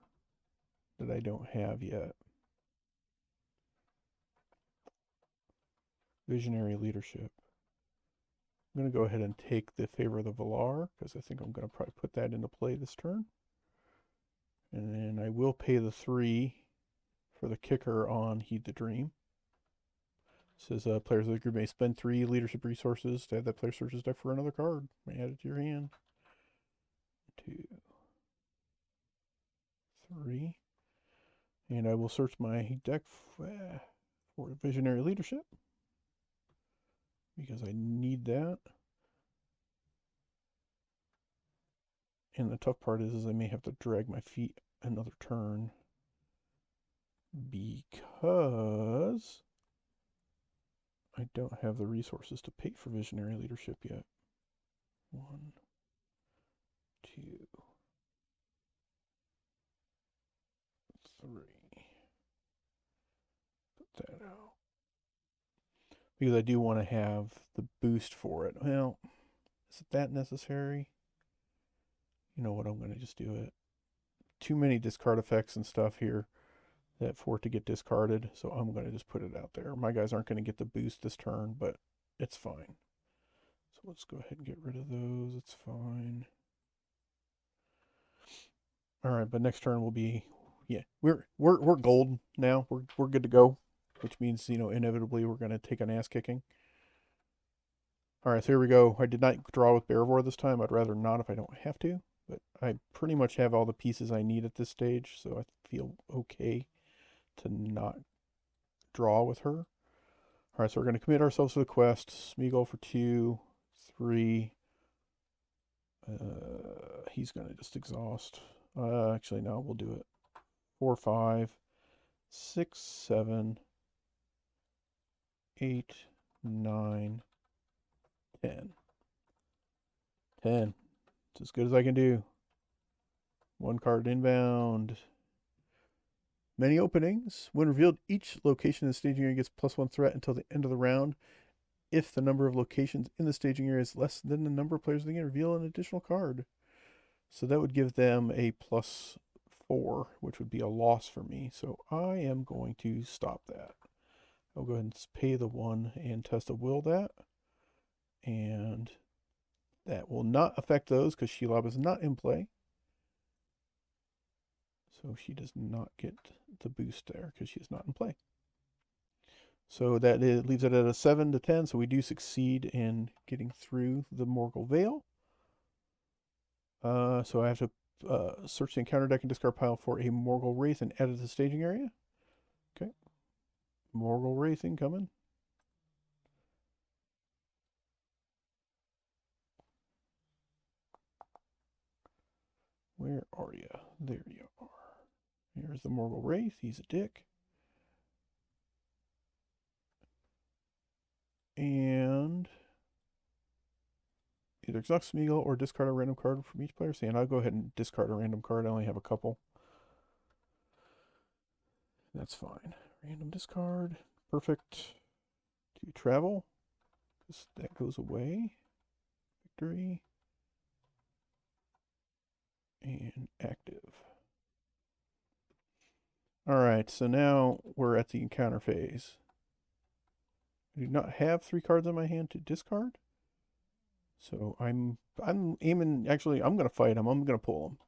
that I don't have yet? Visionary leadership. I'm going to go ahead and take the Favor of the Valar, because I think I'm going to probably put that into play this turn. And then I will pay the 3 for the kicker on Heed the Dream. It says players of the group may spend 3 leadership resources to have that player search his deck for another card. Add it to your hand. 2, 3. And I will search my deck for Visionary Leadership, because I need that. And the tough part is I may have to drag my feet another turn because I don't have the resources to pay for Visionary Leadership yet. 1, 2, 3. Put that out. Because I do want to have the boost for it. Well, is it that necessary? You know what, I'm going to just do it. Too many discard effects and stuff here that for it to get discarded, so I'm going to just put it out there. My guys aren't going to get the boost this turn, but it's fine. So let's go ahead and get rid of those. It's fine. All right, but next turn will be, yeah, we're gold now. We're good to go, which means, you know, inevitably we're going to take an ass kicking. All right, so here we go. I did not draw with Barivore this time. I'd rather not if I don't have to, but I pretty much have all the pieces I need at this stage, so I feel okay to not draw with her. All right, so we're going to commit ourselves to the quest. Smeagol for 2, 3. He's going to just exhaust. Actually, no, we'll do it. 4, 5, 6, 7, 8, 9, 10. 10. It's as good as I can do. 1 card inbound. Many openings. When revealed, each location in the staging area gets +1 threat until the end of the round. If the number of locations in the staging area is less than the number of players they can reveal an additional card. So that would give them a +4, which would be a loss for me. So I am going to stop that. I'll go ahead and pay the 1 and test of will that. And that will not affect those because Shelob is not in play. So she does not get the boost there because she's not in play. So that leaves it at a 7 to 10. So we do succeed in getting through the Morgul Veil. So I have to search the encounter deck and discard pile for a Morgul Wraith and add it to the staging area. Okay. Morgul Wraith incoming. Where are you? There you are. Here's the Morgul Wraith. He's a dick. And either exhaust Smeagol or discard a random card from each player's hand. I'll go ahead and discard a random card. I only have a couple. That's fine. Random discard. Perfect. To travel. That goes away. Victory. And active. Alright, so now we're at the encounter phase. I do not have 3 cards in my hand to discard. So I'm aiming, actually, I'm going to fight him. I'm going to pull him.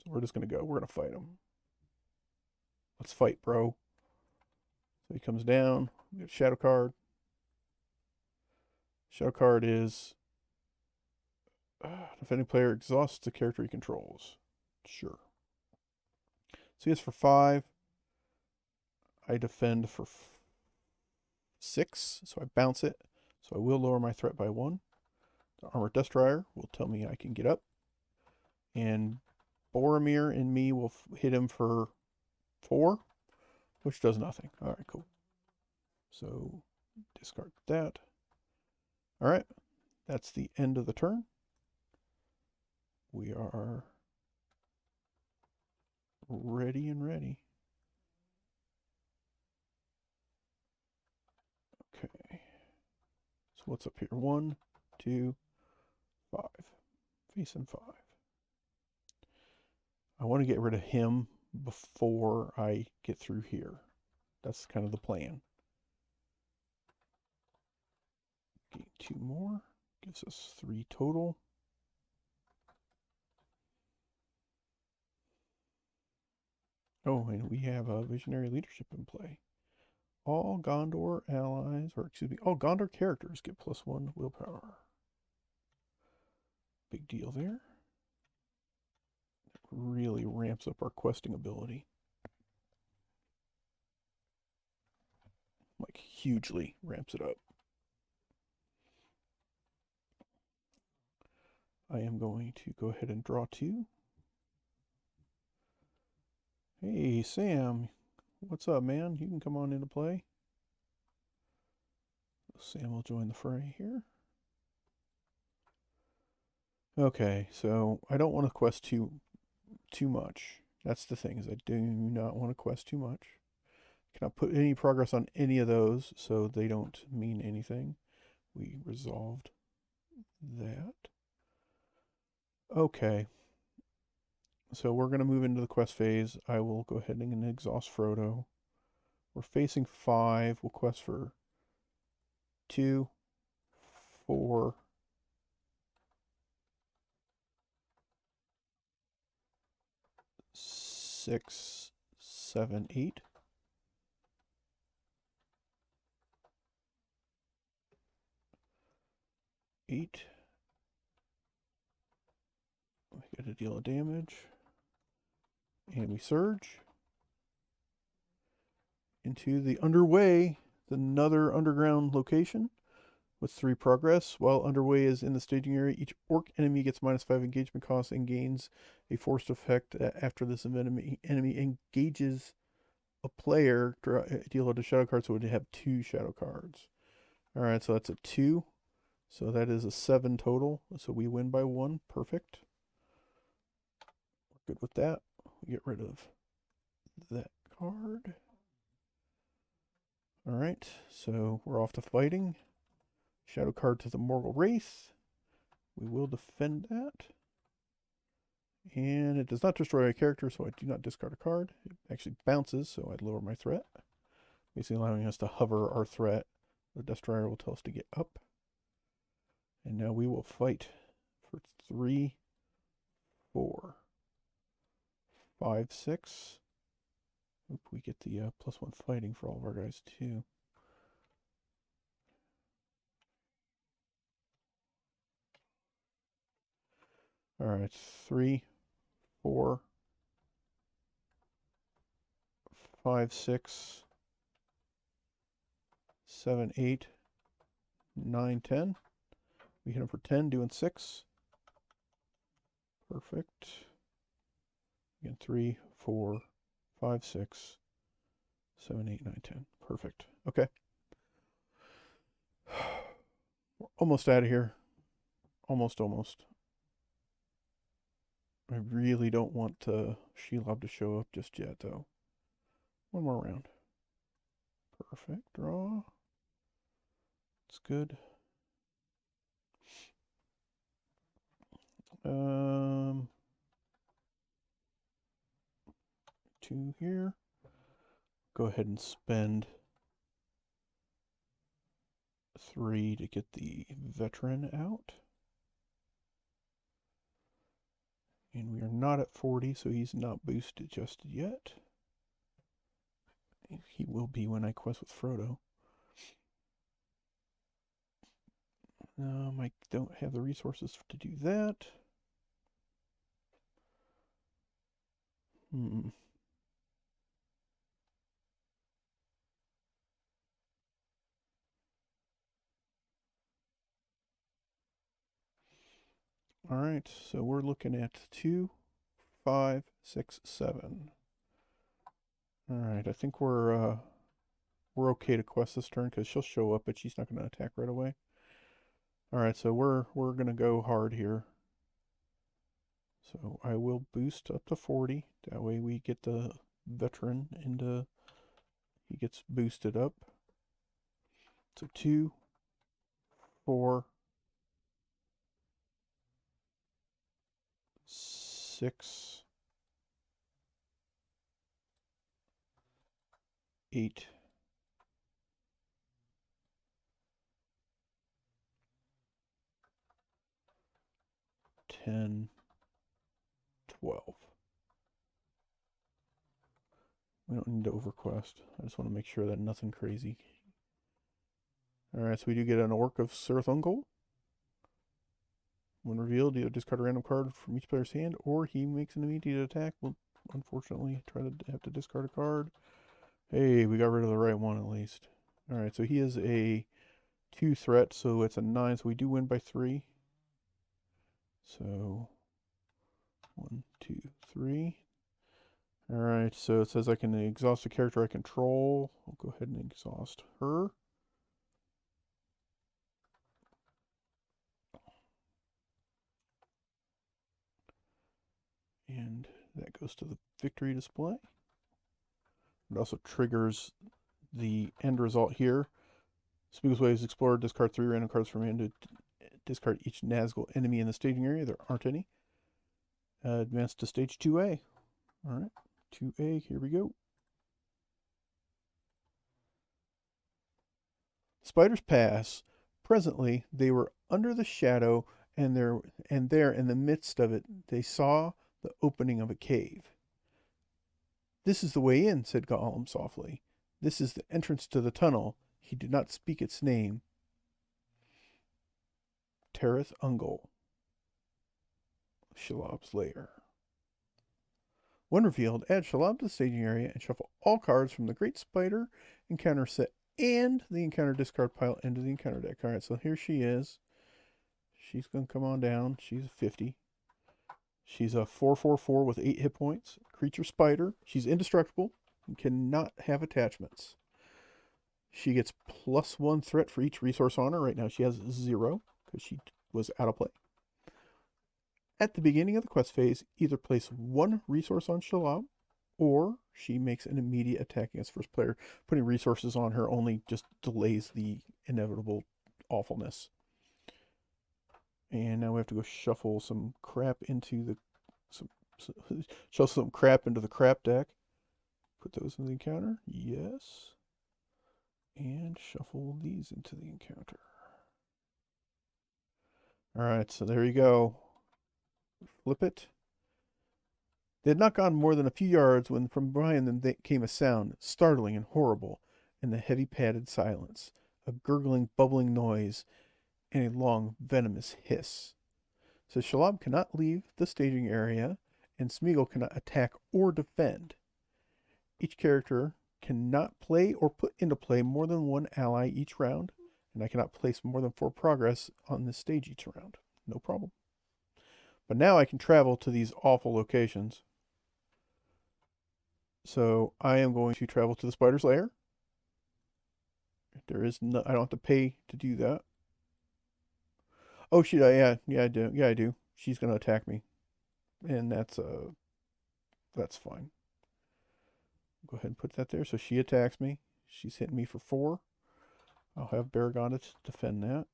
So we're just going to go. We're going to fight him. Let's fight, bro. So he comes down. We get a shadow card. Shadow card is defending player exhausts the character he controls. Sure. So he is for 5. I defend for 6. So I bounce it. So I will lower my threat by 1. The Armored Destroyer will tell me I can get up. And Boromir and me will hit him for 4, which does nothing. All right, cool. So discard that. All right, that's the end of the turn. We are ready and ready. Okay. So what's up here? 1, 2, 5. Facing 5. I want to get rid of him before I get through here. That's kind of the plan. Gain 2 more. Gives us 3 total. Oh, and we have a visionary leadership in play. All Gondor allies, or excuse me, all Gondor characters get +1 willpower. Big deal there. That really ramps up our questing ability. Like, hugely ramps it up. I am going to go ahead and draw 2. Hey, Sam. What's up, man? You can come on into play. Sam will join the fray here. Okay, so I don't want to quest too much. That's the thing, is I do not want to quest too much. Cannot put any progress on any of those, so they don't mean anything. We resolved that. Okay. So we're going to move into the quest phase. I will go ahead and exhaust Frodo. We're facing 5. We'll quest for 2, 4, 6, 7, 8. We get a deal of damage. And we surge into the underway, another underground location with 3 progress. While underway is in the staging area, each orc enemy gets -5 engagement cost and gains a forced effect after this enemy engages a player. Deal a shadow card, so it would have 2 shadow cards. All right, so that's a 2. So that is a 7 total. So we win by 1. Perfect. We're good with that. We get rid of that card. All right, so we're off to fighting. Shadow card to the Morgul Wraith. We will defend that. And it does not destroy a character, so I do not discard a card. It actually bounces, so I lower my threat. Basically allowing us to hover our threat. The Destroyer will tell us to get up. And now we will fight for 3, 4, 5, 6. Oop, we get the +1 fighting for all of our guys too. All right, 3, 4, 5, 6, 7, 8, 9, 10. We hit him for 10, doing 6. Perfect. Again, 3, 4, 5, 6, 7, 8, 9, 10. Perfect. Okay. We're almost out of here. Almost. I really don't want Shelob to show up just yet, though. One more round. Perfect. Draw. It's good. Two here. Go ahead and spend 3 to get the veteran out. And we are not at 40, so he's not boosted just yet. He will be when I quest with Frodo. I don't have the resources to do that. All right, so we're looking at 2, 5, 6, 7. All right, I think we're okay to quest this turn because she'll show up, but she's not going to attack right away. All right, so we're going to go hard here. So I will boost up to 40. That way we get the veteran into, he gets boosted up. So 2, 4, 6, 8, 10, 12. We don't need to overquest. I just want to make sure that nothing crazy. Alright, so we do get an Orc of Cirith Ungol. When revealed, either discard a random card from each player's hand, or he makes an immediate attack. We'll unfortunately try to have to discard a card. Hey, we got rid of the right one at least. Alright, so he is a 2 threat, so it's a 9, so we do win by 3. So 1, 2, 3. Alright, so it says I can exhaust a character I control. I'll go ahead and exhaust her. And that goes to the victory display. It also triggers the end result here. Smeagol's Waves Explorer, discard 3 random cards from hand to discard each Nazgul enemy in the staging area. There aren't any. Advance to stage 2A. Alright, 2A, here we go. Spiders pass. Presently, they were under the shadow, and there in the midst of it, they saw the opening of a cave. This is the way in, said Gollum softly. This is the entrance to the tunnel. He did not speak its name. Cirith Ungol. Shelob's lair. When revealed, add Shelob to the staging area and shuffle all cards from the Great Spider encounter set and the encounter discard pile into the encounter deck. Alright, so here she is. She's going to come on down. She's a 50. She's a 4/4/4 with 8 hit points. Creature spider. She's indestructible and cannot have attachments. She gets +1 threat for each resource on her. Right now she has 0 because she was out of play. At the beginning of the quest phase, either place 1 resource on Shelob, or she makes an immediate attack against first player. Putting resources on her only just delays the inevitable awfulness. And now we have to go shuffle some crap into the shuffle some crap into the crap deck. Put those in the encounter. Yes. And shuffle these into the encounter. Alright, so there you go. Flip it. They had not gone more than a few yards when from behind them came a sound, startling and horrible, in the heavy padded silence. A gurgling, bubbling noise, and a long, venomous hiss. So Shelob cannot leave the staging area, and Smeagol cannot attack or defend. Each character cannot play or put into play more than 1 ally each round, and I cannot place more than 4 progress on this stage each round. No problem. But now I can travel to these awful locations. So I am going to travel to the spider's lair. There is no, I don't have to pay to do that. Oh, yeah, yeah, I do. Yeah, I do. She's gonna attack me, and that's fine. Go ahead and put that there. So she attacks me. She's hitting me for 4. I'll have Baragon to defend that.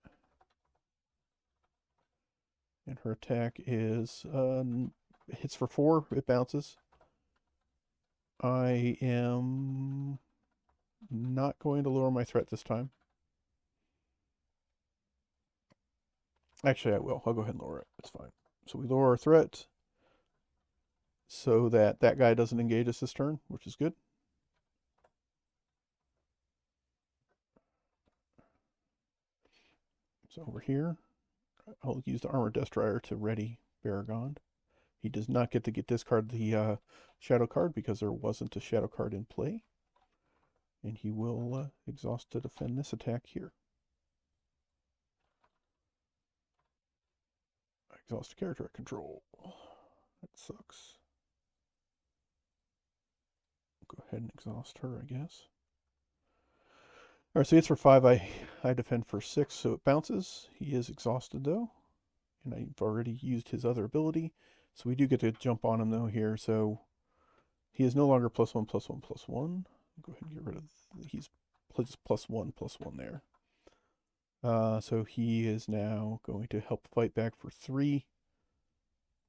And her attack is hits for 4. It bounces. I am not going to lower my threat this time. Actually, I will. I'll go ahead and lower it. It's fine. So we lower our threat so that that guy doesn't engage us this turn, which is good. So over here, I'll use the Armor Destroyer to ready Baragon. He does not get to discard the shadow card because there wasn't a shadow card in play. And he will exhaust to defend this attack here. Exhaust character control. That sucks. Go ahead and exhaust her, I guess. All right, so it's for 5. I defend for 6, so it bounces. He is exhausted, though. And I've already used his other ability. So we do get to jump on him, though, here. So he is no longer +1/+1/+1. Go ahead and get rid of... He's +1/+1 there. So he is now going to help fight back for 3,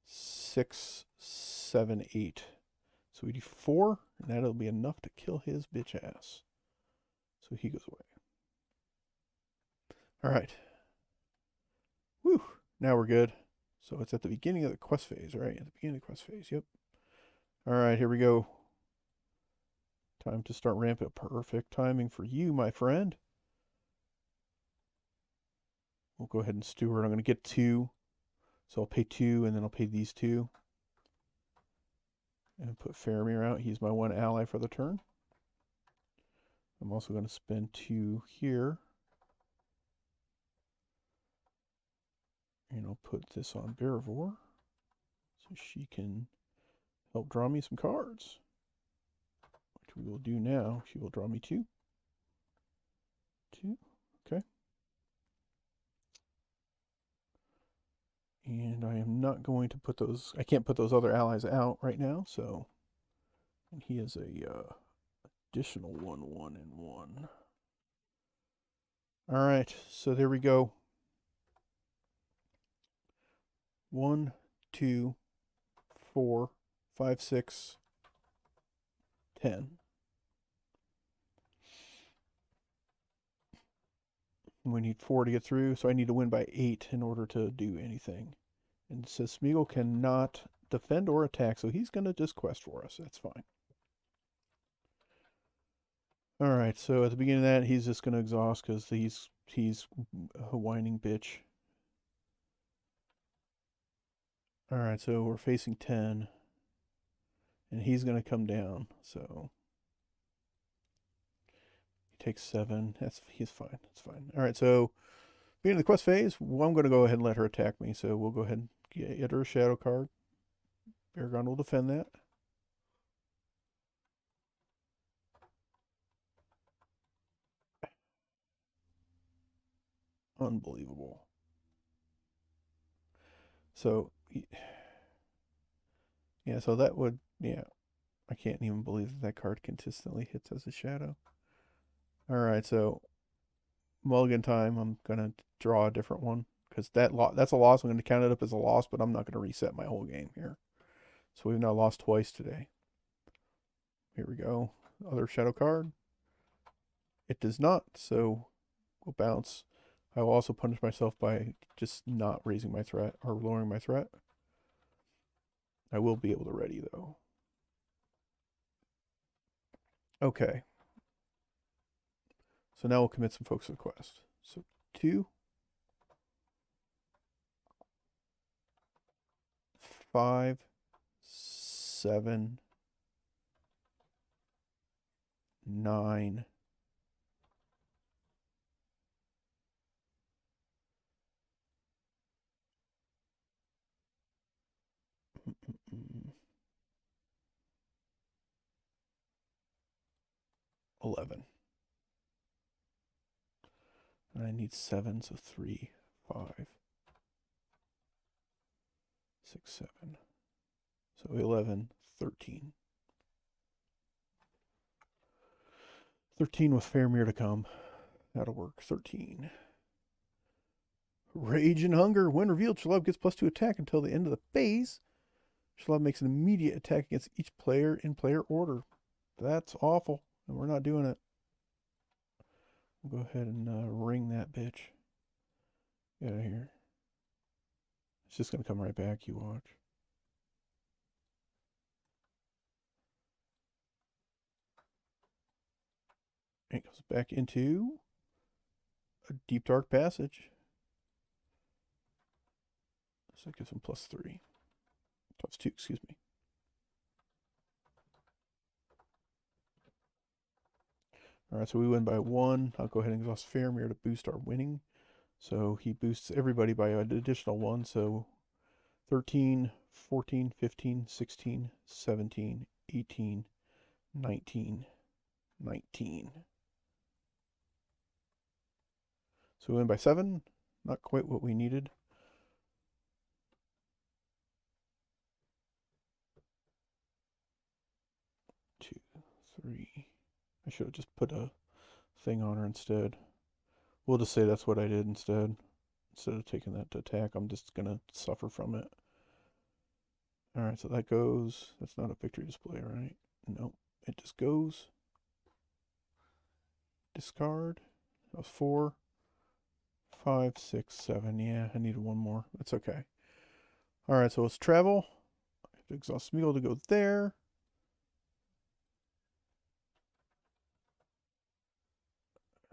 6, 7, 8. So we do 4, and that'll be enough to kill his bitch ass. So he goes away. All right. Whew. Now we're good. So it's at the beginning of the quest phase, right? At the beginning of the quest phase, yep. All right, here we go. Time to start ramping up. Perfect timing for you, my friend. We'll go ahead and steward. I'm going to get 2. So I'll pay 2, and then I'll pay these 2. And put Faramir out. He's my 1 ally for the turn. I'm also going to spend 2 here. And I'll put this on Barivore. So she can help draw me some cards. Which we will do now. She will draw me 2. 2. Okay. And I am not going to put those... I can't put those other allies out right now, so... And he is a additional 1/1 and 1. All right, so there we go. 1, 2, 4, 5, 6, 10. We need 4 to get through, so I need to win by 8 in order to do anything. And it says Smeagol cannot defend or attack, so he's going to just quest for us. That's fine. All right, so at the beginning of that, he's just going to exhaust because he's a whining bitch. All right, so we're facing 10, and he's going to come down. So he takes 7. He's fine. It's fine. All right, so beginning of the quest phase, well, I'm going to go ahead and let her attack me. So we'll go ahead and get her a shadow card. Baragon will defend that. Unbelievable. So, yeah, so that would, yeah, I can't even believe that that card consistently hits as a shadow. All right, so mulligan time, I'm going to draw a different one because that's a loss. I'm going to count it up as a loss, but I'm not going to reset my whole game here. So we've now lost twice today. Here we go. Other shadow card. It does not, so we'll bounce. I will also punish myself by just not raising my threat or lowering my threat. I will be able to ready, though. Okay. So now we'll commit some folks to the quest. So 2, 5, 7, 9, 11. And I need 7, so 3, 5, 6, 7. So 11, 13. 13 with Faramir to come. That'll work. 13. Rage and Hunger. When revealed, Shelob gets +2 attack until the end of the phase. Shelob makes an immediate attack against each player in player order. That's awful, and we're not doing it. We'll go ahead and ring that bitch. Get out of here. It's just going to come right back, you watch. And it goes back into a deep dark passage. So it gives him +3. +2, excuse me. Alright, so we win by 1. I'll go ahead and exhaust Faramir to boost our winning. So he boosts everybody by an additional 1. So 13, 14, 15, 16, 17, 18, 19, 19. So we win by 7. Not quite what we needed. Two, 3. I should have just put a thing on her instead. We'll just say that's what I did instead. Instead of taking that to attack, I'm just going to suffer from it. Alright, so that goes. That's not a victory display, right? Nope. It just goes. Discard. That was 4. 5, 6, 7. Yeah, I needed one more. That's okay. Alright, so let's travel. I have to exhaust Smeagol to go there.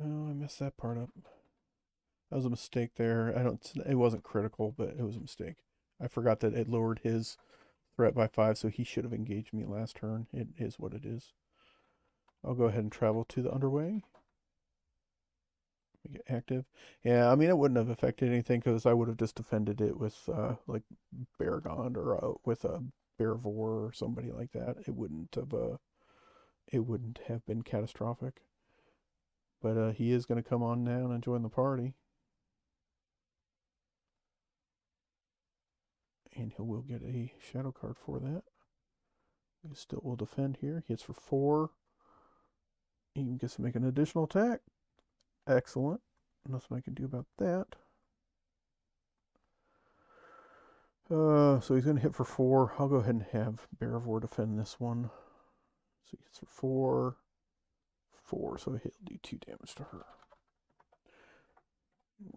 Oh, I messed that part up. That was a mistake there. It wasn't critical, but it was a mistake. I forgot that it lowered his threat by 5, so he should have engaged me last turn. It is what it is. I'll go ahead and travel to the underway. Make it active. Yeah, I mean, it wouldn't have affected anything because I would have just defended it with like Baragon or with a Bearvor or somebody like that. It wouldn't have been catastrophic. But he is going to come on down and join the party. And he will get a shadow card for that. He still will defend here. He hits for 4. He gets to make an additional attack. Excellent. Nothing I can do about that. So he's going to hit for 4. I'll go ahead and have Bearvor defend this one. So he hits for 4. 4, so he'll do 2 damage to her.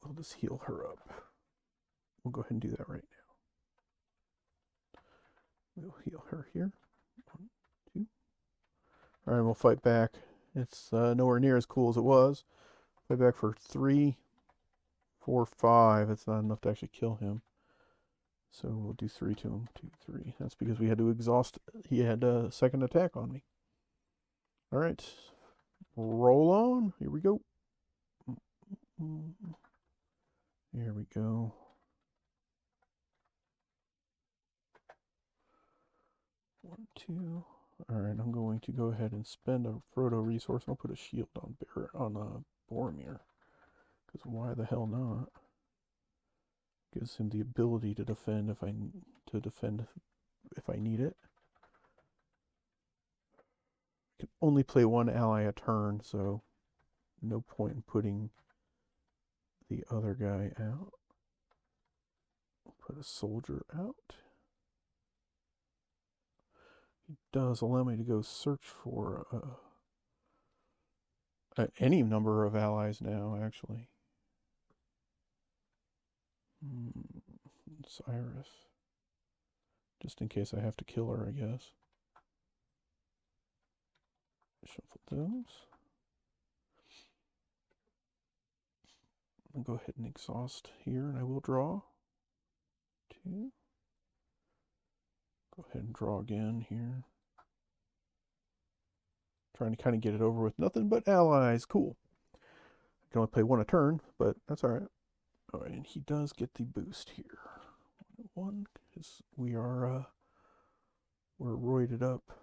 We'll just heal her up. We'll go ahead and do that right now. We'll heal her here. 1, 2. All right, we'll fight back. It's nowhere near as cool as it was. Fight back for 3, 4, 5. It's not enough to actually kill him. So we'll do 3 to him. 2, 3. That's because we had to exhaust. He had a second attack on me. All right. Roll on. Here we go. Here we go. One, 2. All right, I'm going to go ahead and spend a Frodo resource. I'll put a shield on Boromir. Because why the hell not? Gives him the ability to defend if I need it. I can only play one ally a turn, so no point in putting the other guy out. Put a soldier out. He does allow me to go search for any number of allies now, actually. Cyrus. Just in case I have to kill her, I guess. Shuffle those. I'll go ahead and exhaust here, and I will draw. 2. Go ahead and draw again here. Trying to kind of get it over with nothing but allies. Cool. I can only play 1 a turn, but that's all right. All right, and he does get the boost here. 1, because we're roided up.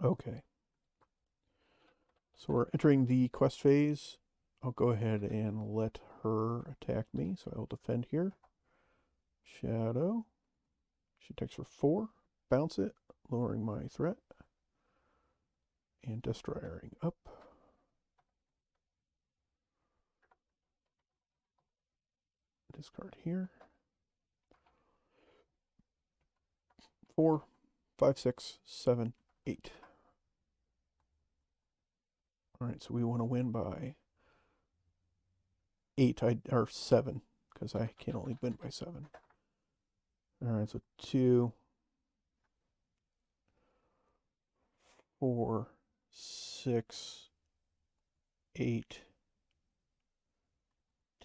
Okay. So we're entering the quest phase. I'll go ahead and let her attack me, so I will defend here. Shadow. She attacks for 4. Bounce it, lowering my threat. And Destroyering up. Discard here. 4, 5, 6, 7, 8. Alright, so we want to win by 8 or 7, because I can only win by 7. Alright, so 2, 4, 6, 8,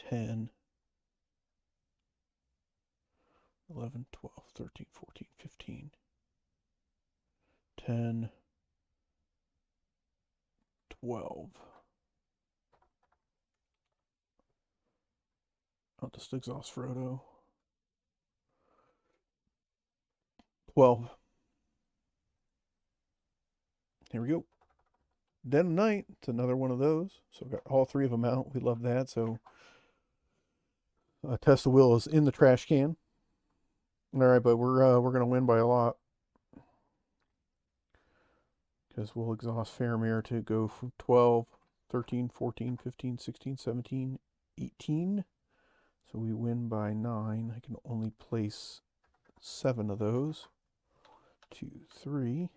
10, 11, 12, 13, 14, 15, 10, 12. I'll just exhaust Frodo. 12. Here we go. Dead of Night. It's another one of those. So got all 3 of them out. We love that. So Test the Will is in the trash can. All right, but we're gonna win by a lot because we'll exhaust Faramir to go from 12, 13, 14, 15, 16, 17, 18. So we win by 9. I can only place 7 of those. 2, 3,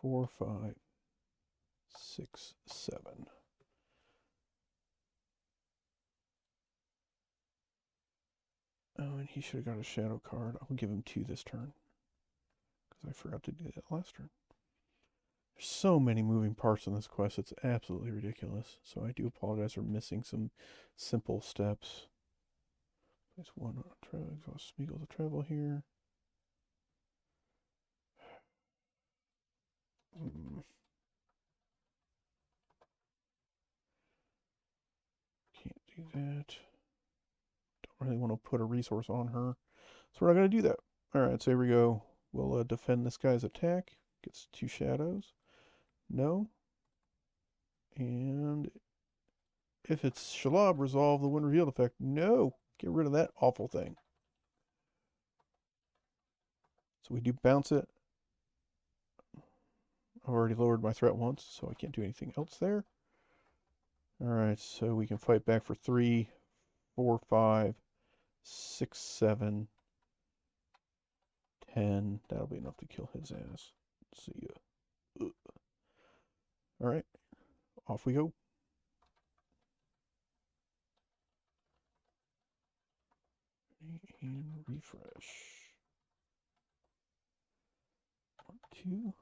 4, 5, 6, 7. Oh, and he should have got a shadow card. I'll give him 2 this turn because I forgot to do that last turn. There's so many moving parts in this quest. It's absolutely ridiculous. So I do apologize for missing some simple steps. Place 1 on travel. Exhaust Smeagol to travel here. Can't do that. Don't really want to put a resource on her. So we're not going to do that. Alright, so here we go. We'll defend this guy's attack. Gets 2 shadows. No. And if it's Shelob, resolve the wind revealed effect. No. Get rid of that awful thing. So we do bounce it. I've already lowered my threat once, so I can't do anything else there. Alright, so we can fight back for 3, 4, 5, 6, 7, 10. That'll be enough to kill his ass. See ya. Alright, off we go. And refresh. 1, 2.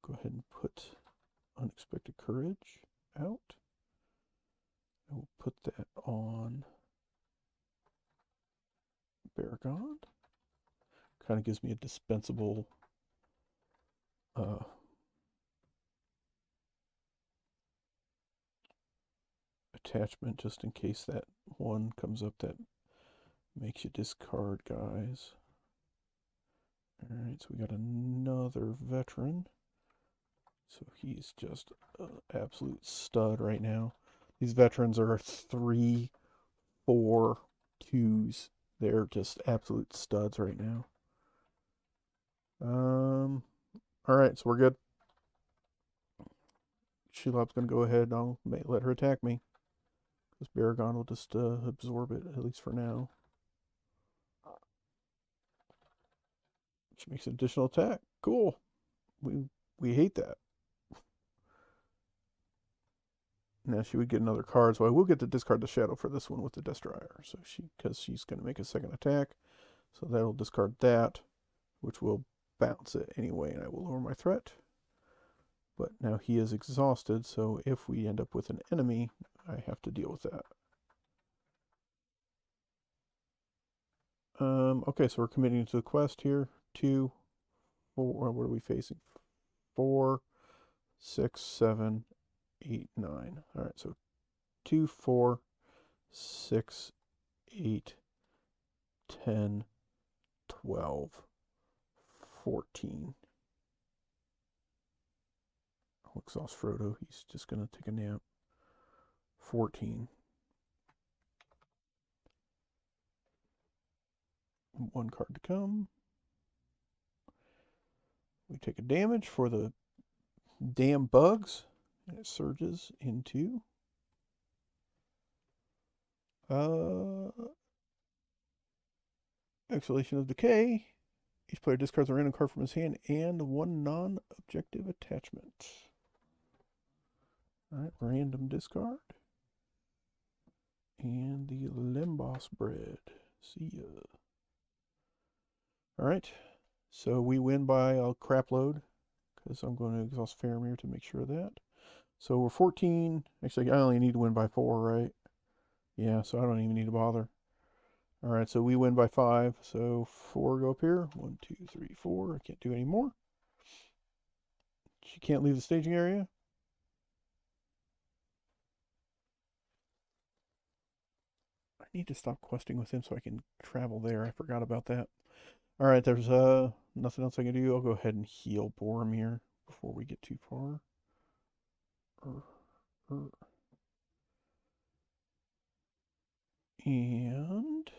Go ahead and put Unexpected Courage out. I will put that on Baragon. Kind of gives me a dispensable attachment just in case that one comes up that makes you discard guys. Alright, so we got another veteran. So he's just an absolute stud right now. These veterans are 3, 4, 2s. They're just absolute studs right now. Alright, so we're good. Shelob's going to go ahead and I'll let her attack me. Because Baragon will just absorb it, at least for now. She makes an additional attack. Cool. We hate that. Now she would get another card, so I will get to discard the shadow for this one with the Destroyer. So because she's going to make a second attack. So that'll discard that, which will bounce it anyway, and I will lower my threat. But now he is exhausted, so if we end up with an enemy, I have to deal with that. Okay, so we're committing to the quest here. 2, 4, what are we facing? 4, 6, 7, 8, 9. All right, so 2, 4, 6, 8, 10, 12, 14. I'll exhaust Frodo. He's just going to take a nap. 14. 1 card to come. We take a damage for the damn bugs, and it surges into Exhalation of Decay. Each player discards a random card from his hand and 1 non-objective attachment. Alright, random discard. And the Lembos Bread. See ya. Alright, so we win by a crap load, because I'm going to exhaust Faramir to make sure of that. So we're 14. Actually, I only need to win by 4, right? Yeah, so I don't even need to bother. Alright, so we win by 5. So 4 go up here. 1, 2, 3, 4. I can't do any more. She can't leave the staging area. I need to stop questing with him so I can travel there. I forgot about that. Alright, there's nothing else I can do. I'll go ahead and heal Boromir before we get too far. And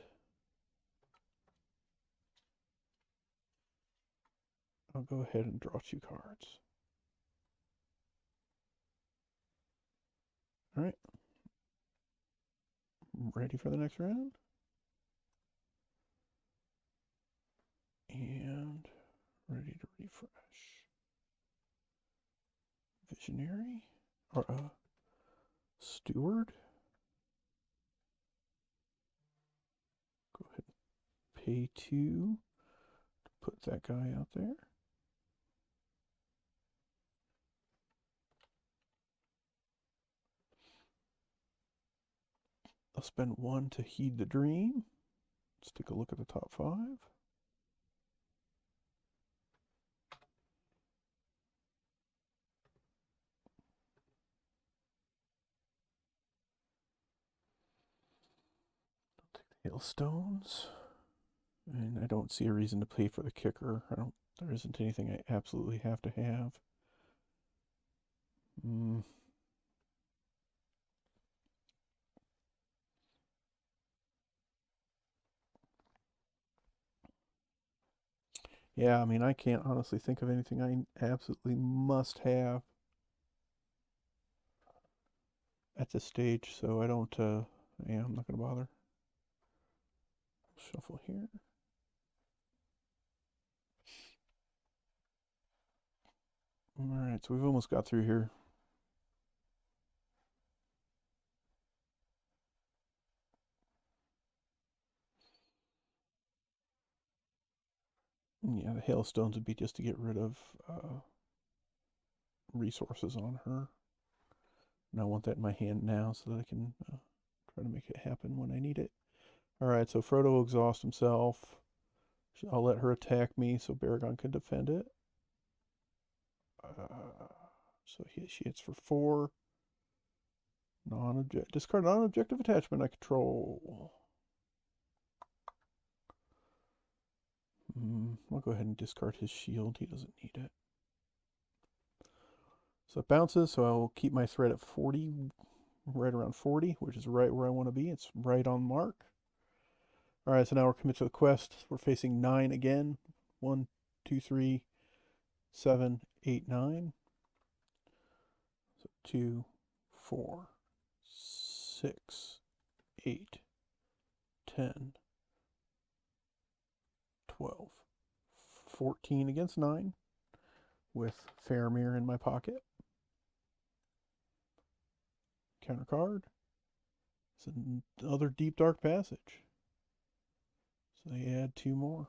I'll go ahead and draw 2 cards. Alright. Ready for the next round. And ready to refresh. Visionary. Or Steward. Go ahead and pay 2 to put that guy out there. I'll spend 1 to heed the dream. Let's take a look at the top 5. I'll take the hailstones. And I don't see a reason to pay for the kicker. There isn't anything I absolutely have to have. Yeah, I mean, I can't honestly think of anything I absolutely must have at this stage, so I don't, yeah, I'm not going to bother. Shuffle here. Alright, so we've almost got through here. Yeah, the hailstones would be just to get rid of resources on her. And I want that in my hand now so that I can try to make it happen when I need it. Alright, so Frodo will exhaust himself. I'll let her attack me so Baragon can defend it. So she hits for 4. Discard non-objective attachment I control. I'll go ahead and discard his shield. He doesn't need it. So it bounces, so I will keep my threat at 40, right around 40, which is right where I want to be. It's right on mark. Alright, so now we're committed to the quest. We're facing 9 again. 1, 2, 3, 7, 8, 9. So 2, 4, 6, 8, 10, 12, 14 against 9 with Faramir in my pocket. Counter card. It's another Deep Dark Passage. So they add 2 more.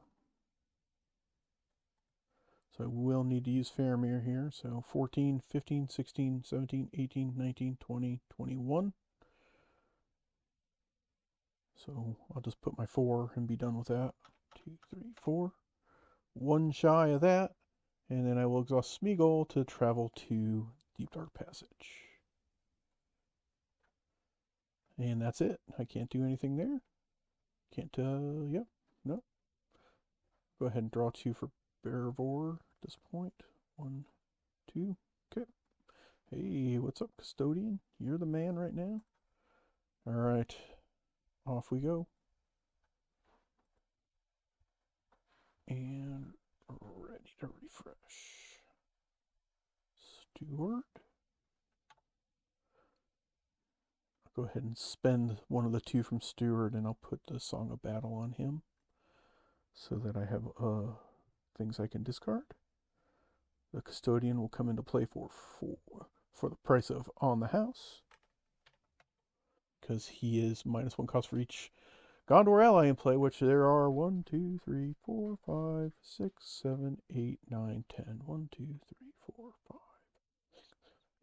So I will need to use Faramir here. So 14, 15, 16, 17, 18, 19, 20, 21. So I'll just put my 4 and be done with that. 2, 3, 4. 1 shy of that. And then I will exhaust Smeagol to travel to Deep Dark Passage. And that's it. I can't do anything there. Can't, yep, no. Go ahead and draw 2 for Bearvor at this point. 1, 2, okay. Hey, what's up, Custodian? You're the man right now. Alright, off we go. And ready to refresh. Steward. I'll go ahead and spend one of the 2 from Steward, and I'll put the Song of Battle on him so that I have things I can discard. The Custodian will come into play for the price of On the House, because he is -1 cost for each Gondor ally in play, which there are 1, 2, 3, 4, 5, 6, 7, 8, 9, 10. 1, 2, 3, 4, 5,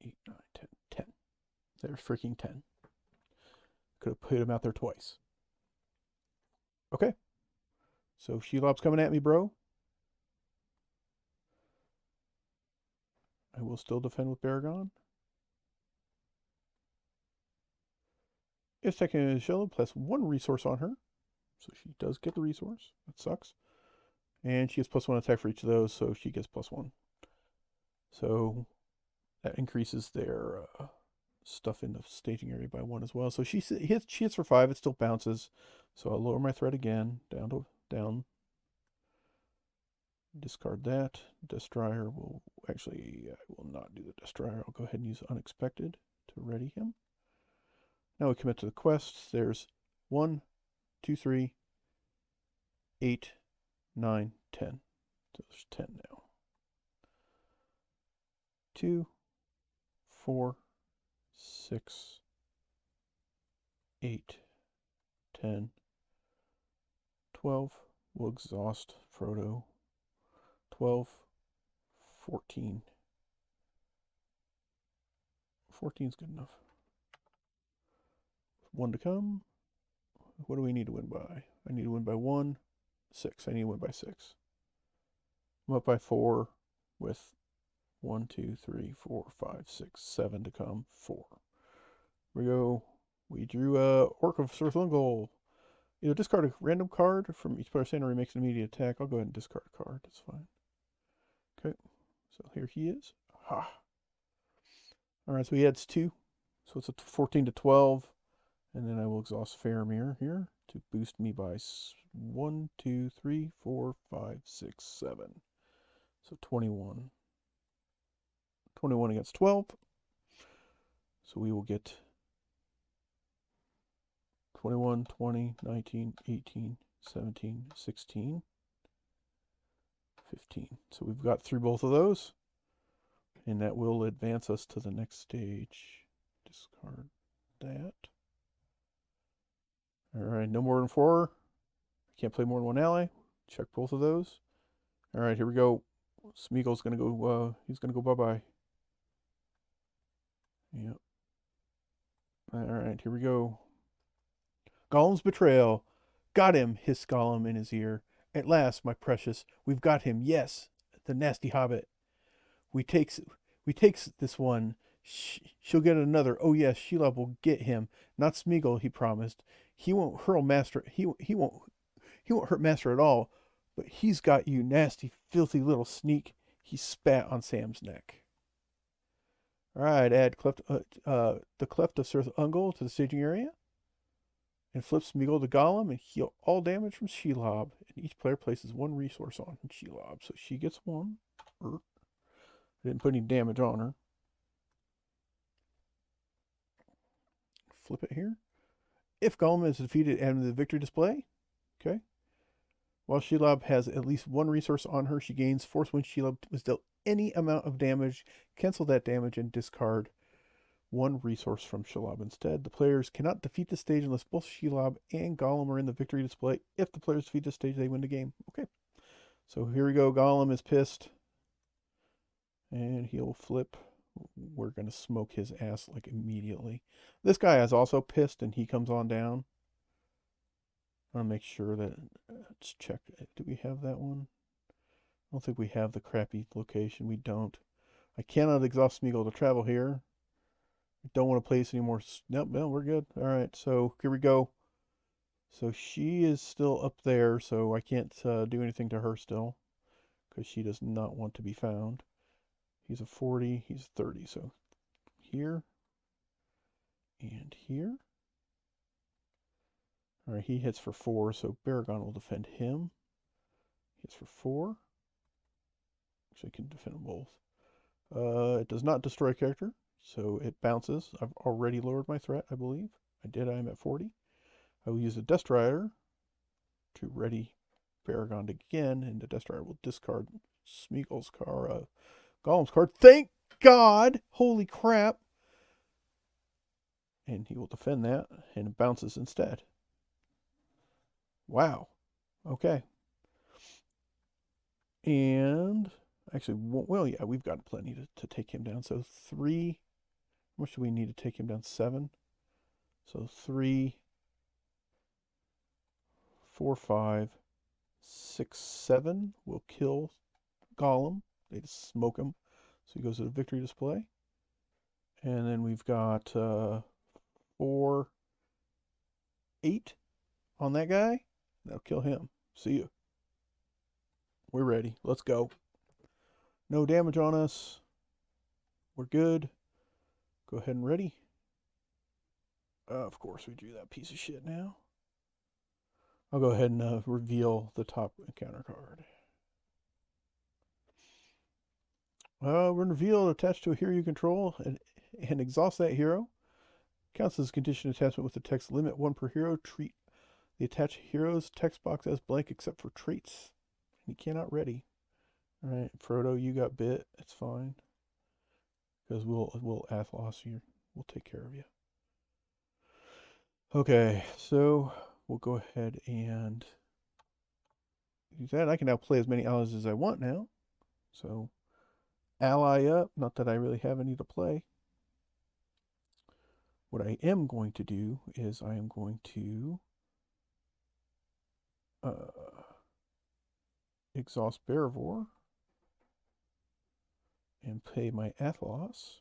8, 9, 10. 10. There's freaking 10. Could have put him out there twice. Okay. So Shelob's coming at me, bro. I will still defend with Baragon. If second Shelob, plus 1 resource on her. So she does get the resource. That sucks. And she gets +1 attack for each of those, so she gets +1. So that increases their stuff in the staging area by 1 as well. So she hits for 5. It still bounces. So I'll lower my threat again down. Discard that. Destroyer will actually, I will not do the Destroyer. I'll go ahead and use Unexpected to ready him. Now we commit to the quest. There's 1, 2, 3, 8, 9, 10. So there's 10 now. 2, 4, 6, 8, 10, 12. We'll exhaust Frodo. 12, 14. 14's good enough. 1 to come. What do we need to win by? I need to win by 1. 6. I need to win by 6. I'm up by 4 with 1, 2, 3, 4, 5, 6, 7 to come. 4. Here we go. We drew a Orc of Surthungol. Either discard a random card from each player's hand or he makes an immediate attack. I'll go ahead and discard a card. That's fine. Okay. So here he is. Ha. Alright, so he adds 2. So it's a 14 to 12. And then I will exhaust Faramir here to boost me by 1, 2, 3, 4, 5, 6, 7. So 21. 21 against 12. So we will get 21, 20, 19, 18, 17, 16, 15. So we've got through both of those. And that will advance us to the next stage. Discard that. Alright, no more than 4. I can't play more than 1 ally. Check both of those. Alright, here we go. Smeagol's gonna go, he's gonna go bye-bye. Yep. Alright, here we go. Gollum's betrayal. Got him, hissed Gollum in his ear. At last, my precious, we've got him, yes, the nasty hobbit. We takes this one. She'll get another. Oh yes, Shelob will get him. Not Smeagol, he promised. He won't hurt Master at all. But he's got you, nasty, filthy little sneak. He spat on Sam's neck. All right, add the cleft of Sir Ungol to the staging area, and flip Smeagol to Gollum and heal all damage from Shelob. And each player places 1 resource on Shelob, so she gets 1. I didn't put any damage on her. Flip it here. If Gollum is defeated, add him to the victory display. Okay. While Shelob has at least 1 resource on her, she gains force when Shelob was dealt any amount of damage. Cancel that damage and discard 1 resource from Shelob instead. The players cannot defeat the stage unless both Shelob and Gollum are in the victory display. If the players defeat the stage, they win the game. Okay. So here we go. Gollum is pissed. And he'll flip. We're going to smoke his ass like immediately. This guy is also pissed and he comes on down. I'll make sure that, let's check. Do we have that one? I don't think we have the crappy location. We don't. I cannot exhaust Smeagol to travel here. I don't want to place any more. Nope, no, we're good. All right, so here we go. So she is still up there, so I can't do anything to her still because she does not want to be found. He's a 40, he's 30, so here and here. All right, he hits for 4, so Baragon will defend him. Hits for 4. So you can defend them both. It does not destroy a character, so it bounces. I've already lowered my threat, I believe. I did. I am at 40. I will use a Destroyer to ready Baragon again, and the Destroyer will discard Smeagol's card, Golem's card. Thank God! Holy crap! And he will defend that, and it bounces instead. Wow. Okay. And actually, well, yeah, we've got plenty to take him down. So 3. How much do we need to take him down? 7. So 3, 4, 5, 6, 7 will kill Golem. They just smoke him. So he goes to the victory display. And then we've got 4, 8 on that guy. That'll kill him. See you. We're ready. Let's go. No damage on us. We're good. Go ahead and ready. Of course, we drew that piece of shit now. I'll go ahead and reveal the top encounter card. We're going to reveal attached to a hero you control and exhaust that hero. Counts as condition attachment with the text limit 1 per hero. Treat the attached hero's text box as blank except for traits. You cannot ready. All right, Frodo, you got bit. It's fine. Because we'll Athlos you. We'll take care of you. Okay, so we'll go ahead and use that. I can now play as many allies as I want now. So ally up. Not that I really have any to play. What I am going to do is I am going to exhaust Barivore and pay my Athlos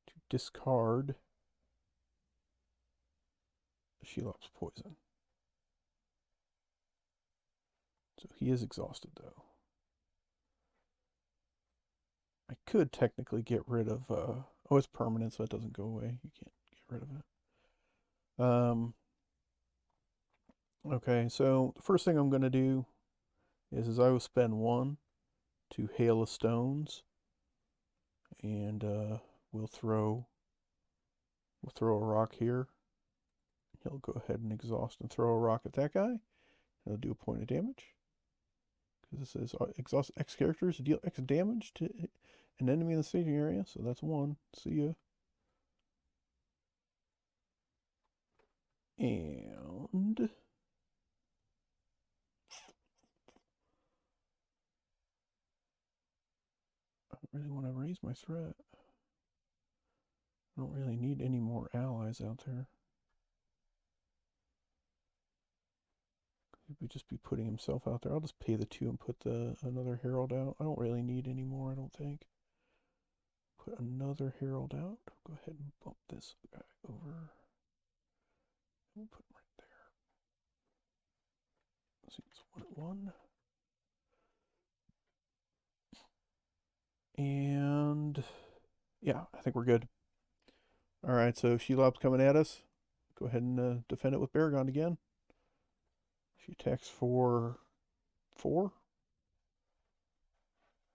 to discard Shelob's poison. So he is exhausted though. I could technically get rid of oh, it's permanent, so it doesn't go away. You can't get rid of it. Okay, so the first thing I'm going to do is I will spend 1 to Hail of Stones, and we'll throw a rock here. He'll go ahead and exhaust and throw a rock at that guy. He'll do a point of damage. Because this is exhaust X characters to deal X damage to an enemy in the staging area. So that's 1. See ya. And I don't really want to raise my threat. I don't really need any more allies out there. He would just be putting himself out there. I'll just pay the 2 and put another herald out. I don't really need any more, I don't think. Put another herald out. Go ahead and bump this guy over. We'll put him right there. See, it's 1 at 1. And yeah, I think we're good. All right, so Shelob's coming at us. Go ahead and defend it with Baragon again. She attacks for 4.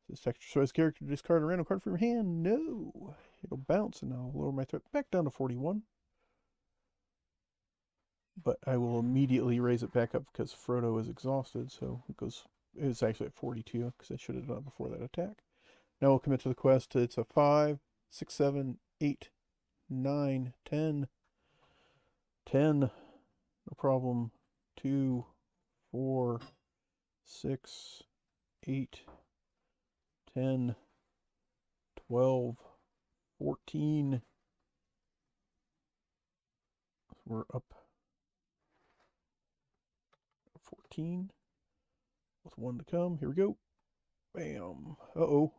This texture choice character discard a random card from your hand. No, it'll bounce, and I'll lower my threat back down to 41. But I will immediately raise it back up because Frodo is exhausted. So it's actually at 42 because I should have done it before that attack. Now we'll commit to the quest. It's a 5, 6, 7, 8, 9, 10. 10, no problem. 2, 4, 6, 8, 10, 12, 14. We're up 14 with 1 to come. Here we go. Bam. Uh-oh.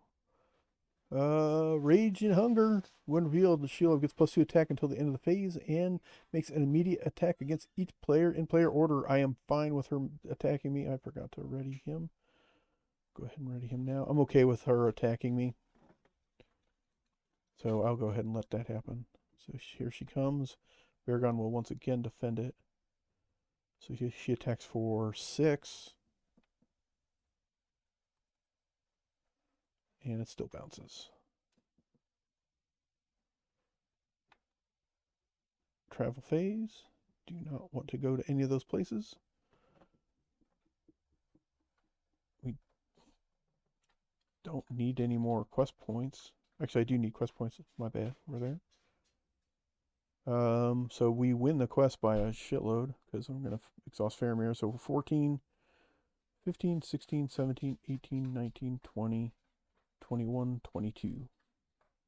Rage and Hunger. When revealed, the Shelob gets +2 attack until the end of the phase and makes an immediate attack against each player in player order. I am fine with her attacking me. I forgot to ready him. Go ahead and ready him now. I'm okay with her attacking me. So I'll go ahead and let that happen. So here she comes. Baragon will once again defend it. So she attacks for 6. And it still bounces. Travel phase. Do not want to go to any of those places. We don't need any more quest points. Actually, I do need quest points. My bad. We're there. So we win the quest by a shitload because I'm going to exhaust Faramir. So 14, 15, 16, 17, 18, 19, 20, 21, 22,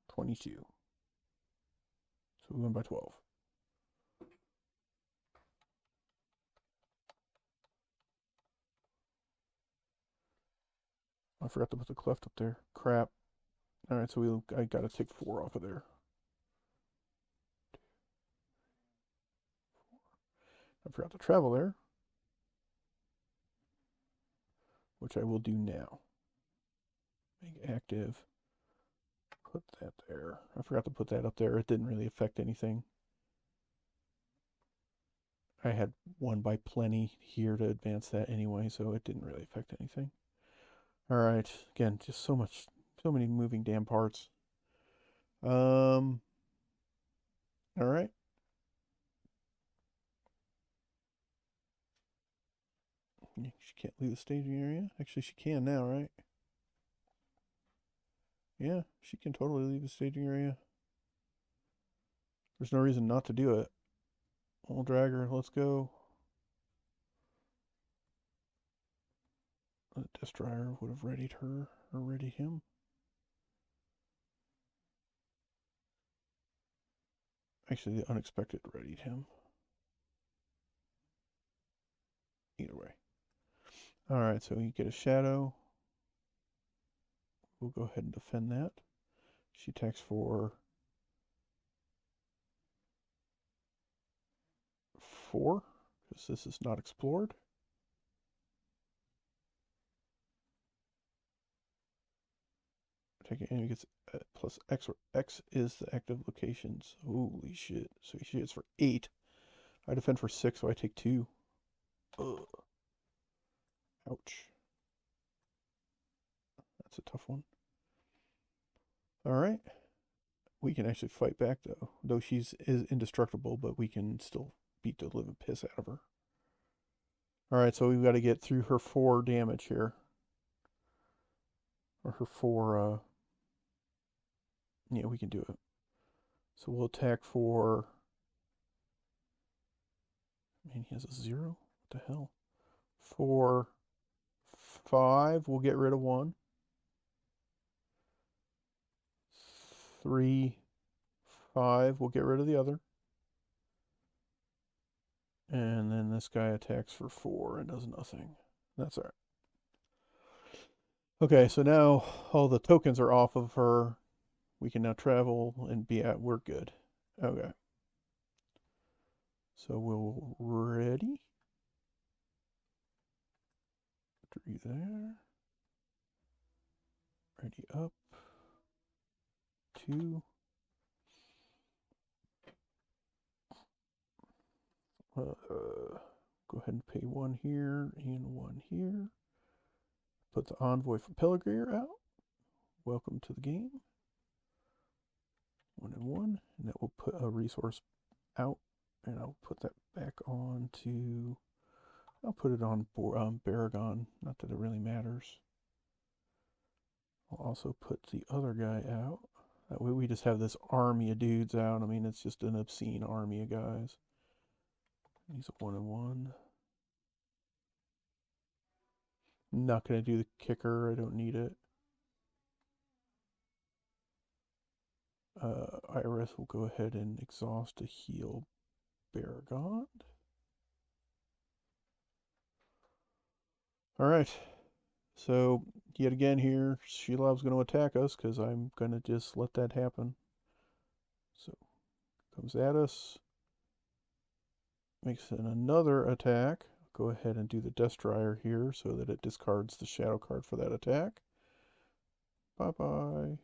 22. So we win by 12. I forgot to put the cleft up there. Crap. All right, so I got to take 4 off of there. I forgot to travel there, which I will do now. Make active. Put that there. I forgot to put that up there. It didn't really affect anything. I had 1 by plenty here to advance that anyway, so it didn't really affect anything. All right. Again, just so many moving damn parts. All right. She can't leave the staging area. Actually, she can now, right? Yeah, she can totally leave the staging area. There's no reason not to do it. We'll drag her. Let's go. The Destroyer would have readied her or readied him. Actually, the Unexpected readied him. Either way. All right, so you get a shadow. We'll go ahead and defend that. She attacks for 4 because this is not explored. Attacking enemy gets plus X, where X is the active locations. Holy shit. So she hits for 8. I defend for 6, so I take 2. Ugh. Ouch. That's a tough one. All right. We can actually fight back, though. Though she's indestructible, but we can still beat the living piss out of her. All right, so we've got to get through her 4 damage here. Or her 4, yeah, we can do it. So we'll attack for... Man, he has a 0? What the hell? For 5, we'll get rid of 1. 3, 5, we'll get rid of the other. And then this guy attacks for 4 and does nothing. That's all right. Okay, so now all the tokens are off of her. We can now travel and be at, we're good. Okay. So we'll ready. 3 there. Ready up. 2. Go ahead and pay 1 here and 1 here. Put the envoy for Peligreer out. Welcome to the game. 1 and 1. And that will put a resource out. And I'll put that back on to... I'll put it on Baragon. Not that it really matters. I'll also put the other guy out. That way we just have this army of dudes out. I mean, it's just an obscene army of guys. He's a 1 and 1. I'm not going to do the kicker. I don't need it. Iris will go ahead and exhaust to heal Baragon. Alright. So, yet again here, Shelob's going to attack us because I'm going to just let that happen. So, comes at us. Makes another attack. Go ahead and do the Destroyer here so that it discards the shadow card for that attack. Bye-bye.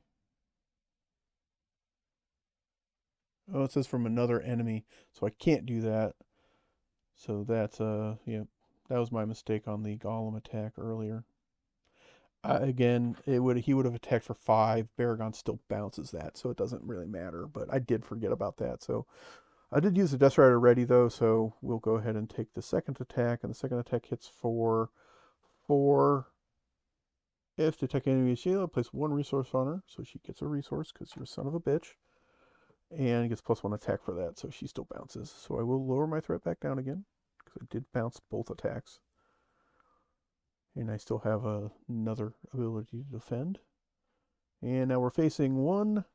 Oh, it says from another enemy, so I can't do that. So that's, yeah, that was my mistake on the Golem attack earlier. Again, he would have attacked for 5. Baragon still bounces that, so it doesn't really matter. But I did forget about that, so I did use the Death Rider ready though, so we'll go ahead and take the second attack, and the second attack hits for 4. If detect enemy Shelob, place 1 resource on her, so she gets a resource because you're a son of a bitch, and gets +1 attack for that, so she still bounces. So I will lower my threat back down again because I did bounce both attacks, and I still have another ability to defend. And now we're facing 1,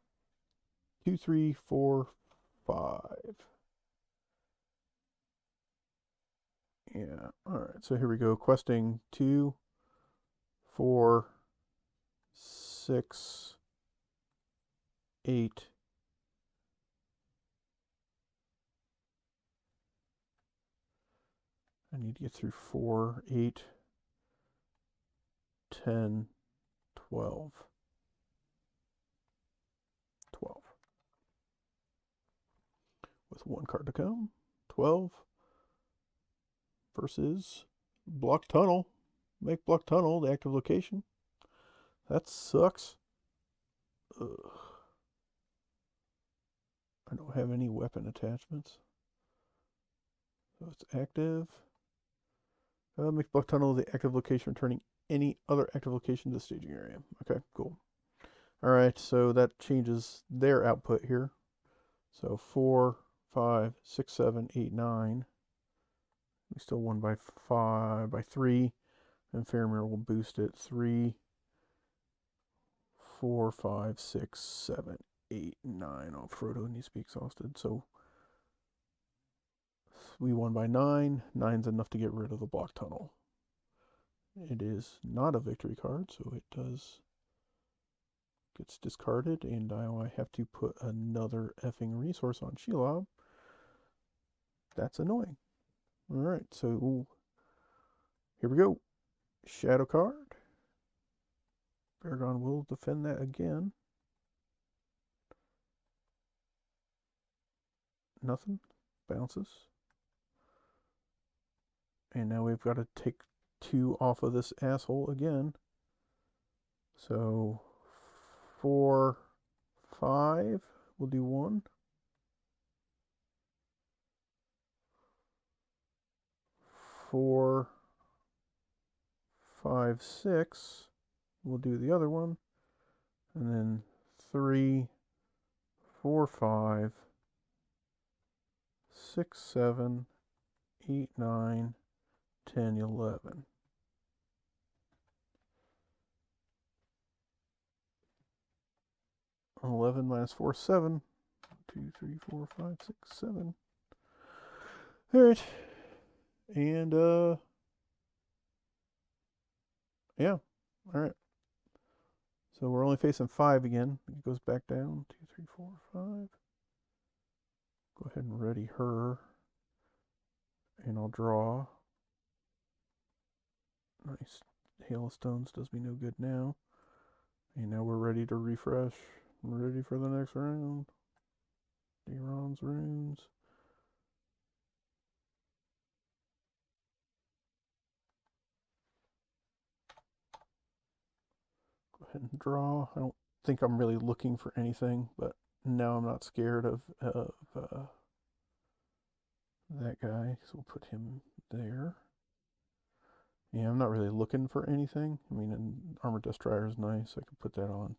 2, 3, 4, 5. Yeah, alright, so here we go. Questing 2, 4, 6, 8. I need to get through 4, 8, 10, 12. 12. With 1 card to come. 12 versus Block Tunnel. Make Block Tunnel the active location. That sucks. Ugh. I don't have any weapon attachments. So it's active. Make Block Tunnel the active location, returning any other active location to the staging area. Okay, cool. Alright, so that changes their output here. So 4, 5, 6, 7, 8, 9. We still won by 3. And Faramir will boost it. 3, 4, 5, 6, 7, 8, 9. Oh, Frodo needs to be exhausted. So we won by 9. 9's enough to get rid of the Block Tunnel. It is not a victory card, so it gets discarded, and now I have to put another effing resource on Shelob. That's annoying. Alright, so here we go. Shadow card. Baragon will defend that again. Nothing. Bounces. And now we've got to take 2 off of this asshole again. So 4, 5. We'll do 1. 4, 5, 6. We'll do the other one. And then 3, 4, 5, 6, 7, 8, 9, 10, 11. 11 minus 4, 7. 2, 3, 4, 5, 6, 7. Alright. And, yeah. Alright. So we're only facing 5 again. It goes back down. 2, 3, 4, 5. Go ahead and ready her. And I'll draw. Nice. Hailstones does me no good now. And now we're ready to refresh. Ready for the next round. Deron's runes. Go ahead and draw. I don't think I'm really looking for anything, but now I'm not scared of that guy, so we'll put him there. Yeah, I'm not really looking for anything. I mean, an Armored Destroyer is nice. I could put that on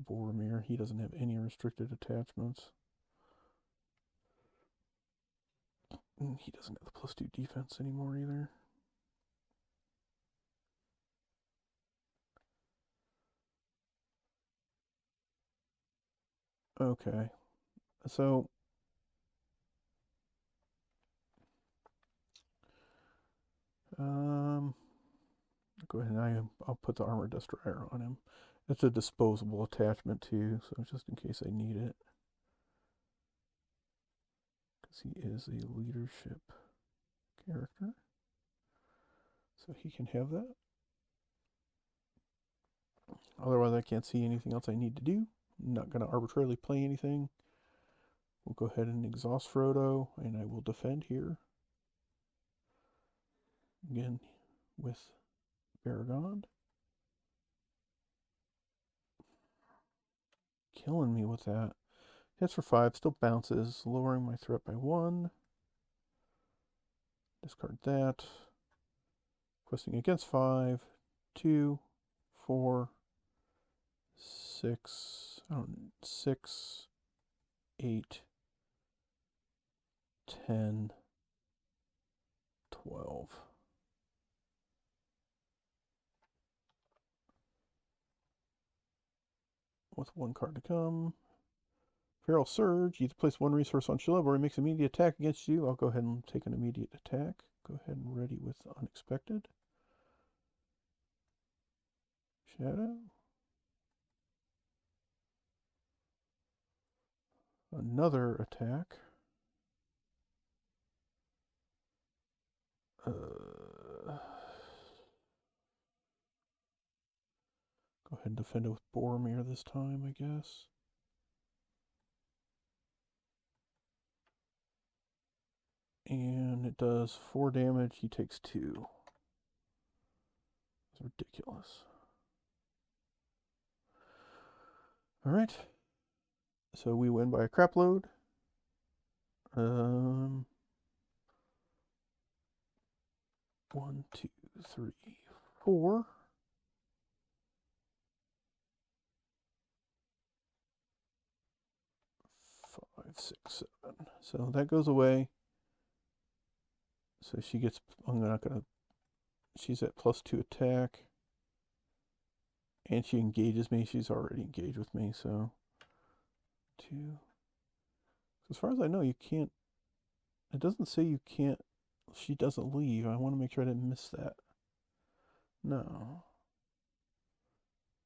Boromir. He doesn't have any restricted attachments. He doesn't have the +2 defense anymore either. Okay, so go ahead and I'll put the Armored Destroyer on him. It's a disposable attachment too, so just in case I need it. Because he is a leadership character. So he can have that. Otherwise, I can't see anything else I need to do. I'm not going to arbitrarily play anything. We'll go ahead and exhaust Frodo, and I will defend here. Again, with Baragon. Killing me with that. Hits for 5, still bounces, lowering my threat by 1. Discard that. Questing against 5, 2, 4, 6, 6, 8, 10, 12. With 1 card to come. Feral Surge. You either place 1 resource on Shelob or he makes an immediate attack against you. I'll go ahead and take an immediate attack. Go ahead and ready with Unexpected. Shadow. Another attack. Go ahead and defend it with Boromir this time, I guess. And it does 4 damage. He takes 2. It's ridiculous. Alright. So we win by a crap load. 1, 2, 3, 4. 5, 6, 7. So that goes away. So she gets, I'm not gonna, she's at +2 attack. And she engages me. She's already engaged with me, so 2. As far as I know, you can't, it doesn't say you can't, she doesn't leave. I want to make sure I didn't miss that. No.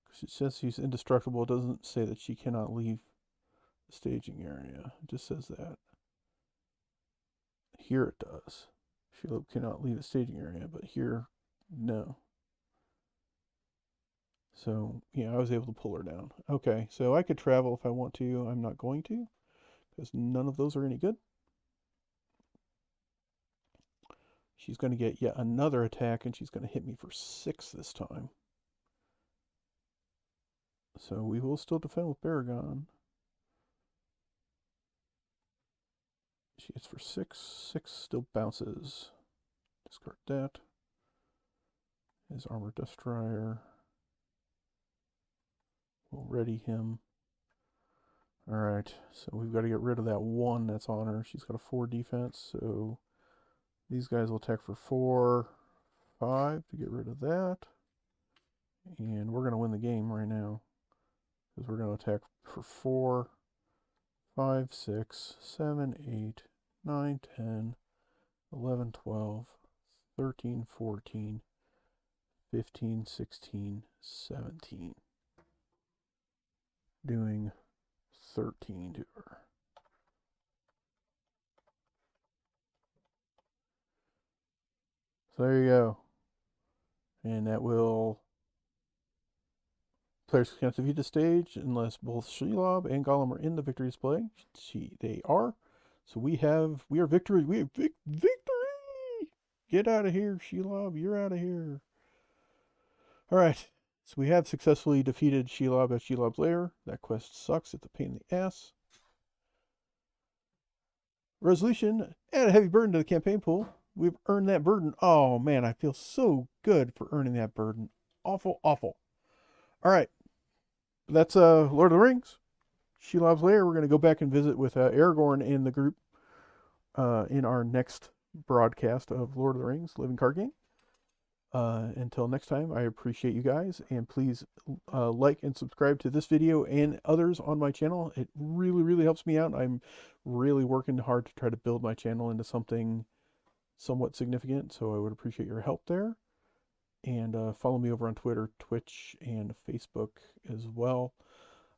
Because it says she's indestructible. It doesn't say that she cannot leave the staging area. It just says that. Here it does. Shelob cannot leave the staging area, but here, no. So, yeah, I was able to pull her down. Okay, so I could travel if I want to. I'm not going to, because none of those are any good. She's going to get yet another attack, and she's going to hit me for 6 this time. So we will still defend with Baragon. She hits for 6. 6 still bounces. Discard that. His Armor Destroyer. We'll ready him. Alright, so we've got to get rid of that 1 that's on her. She's got a 4 defense, so these guys will attack for 4, 5 to get rid of that. And we're going to win the game right now. Because we're going to attack for 4, 5, 6, 7, 8, 9, 10, 11, 12, 13, 14, 15, 16, 17. Doing 13 to her. So there you go. And that will... Players can't defeat the stage unless both Shelob and Gollum are in the victory display. They are. So we are victory. We have victory! Get out of here, Shelob. You're out of here. Alright. So we have successfully defeated Shelob at Shelob's Lair. That quest sucks. It's a pain in the ass. Resolution. Add a heavy burden to the campaign pool. We've earned that burden. Oh, man. I feel so good for earning that burden. Awful, awful. Alright. That's Lord of the Rings. Shelob's Lair. We're going to go back and visit with Aragorn and the group in our next broadcast of Lord of the Rings Living Card Game. Until next time, I appreciate you guys, and please like and subscribe to this video and others on my channel. It really, really helps me out. I'm really working hard to try to build my channel into something somewhat significant, so I would appreciate your help there. And follow me over on Twitter, Twitch, and Facebook as well.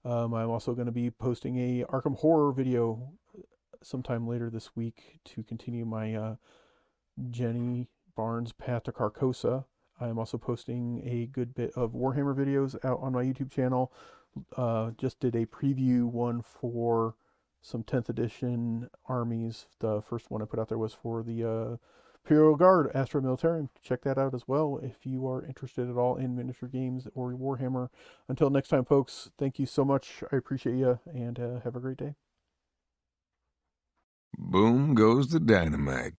I'm also going to be posting a Arkham Horror video sometime later this week to continue my Jenny Barnes Path to Carcosa. I am also posting a good bit of Warhammer videos out on my YouTube channel. Just did a preview one for some 10th edition armies. The first one I put out there was for the Imperial Guard, Astra Militarum. Check that out as well if you are interested at all in miniature games or Warhammer. Until next time, folks, thank you so much. I appreciate you, and have a great day. Boom goes the dynamite.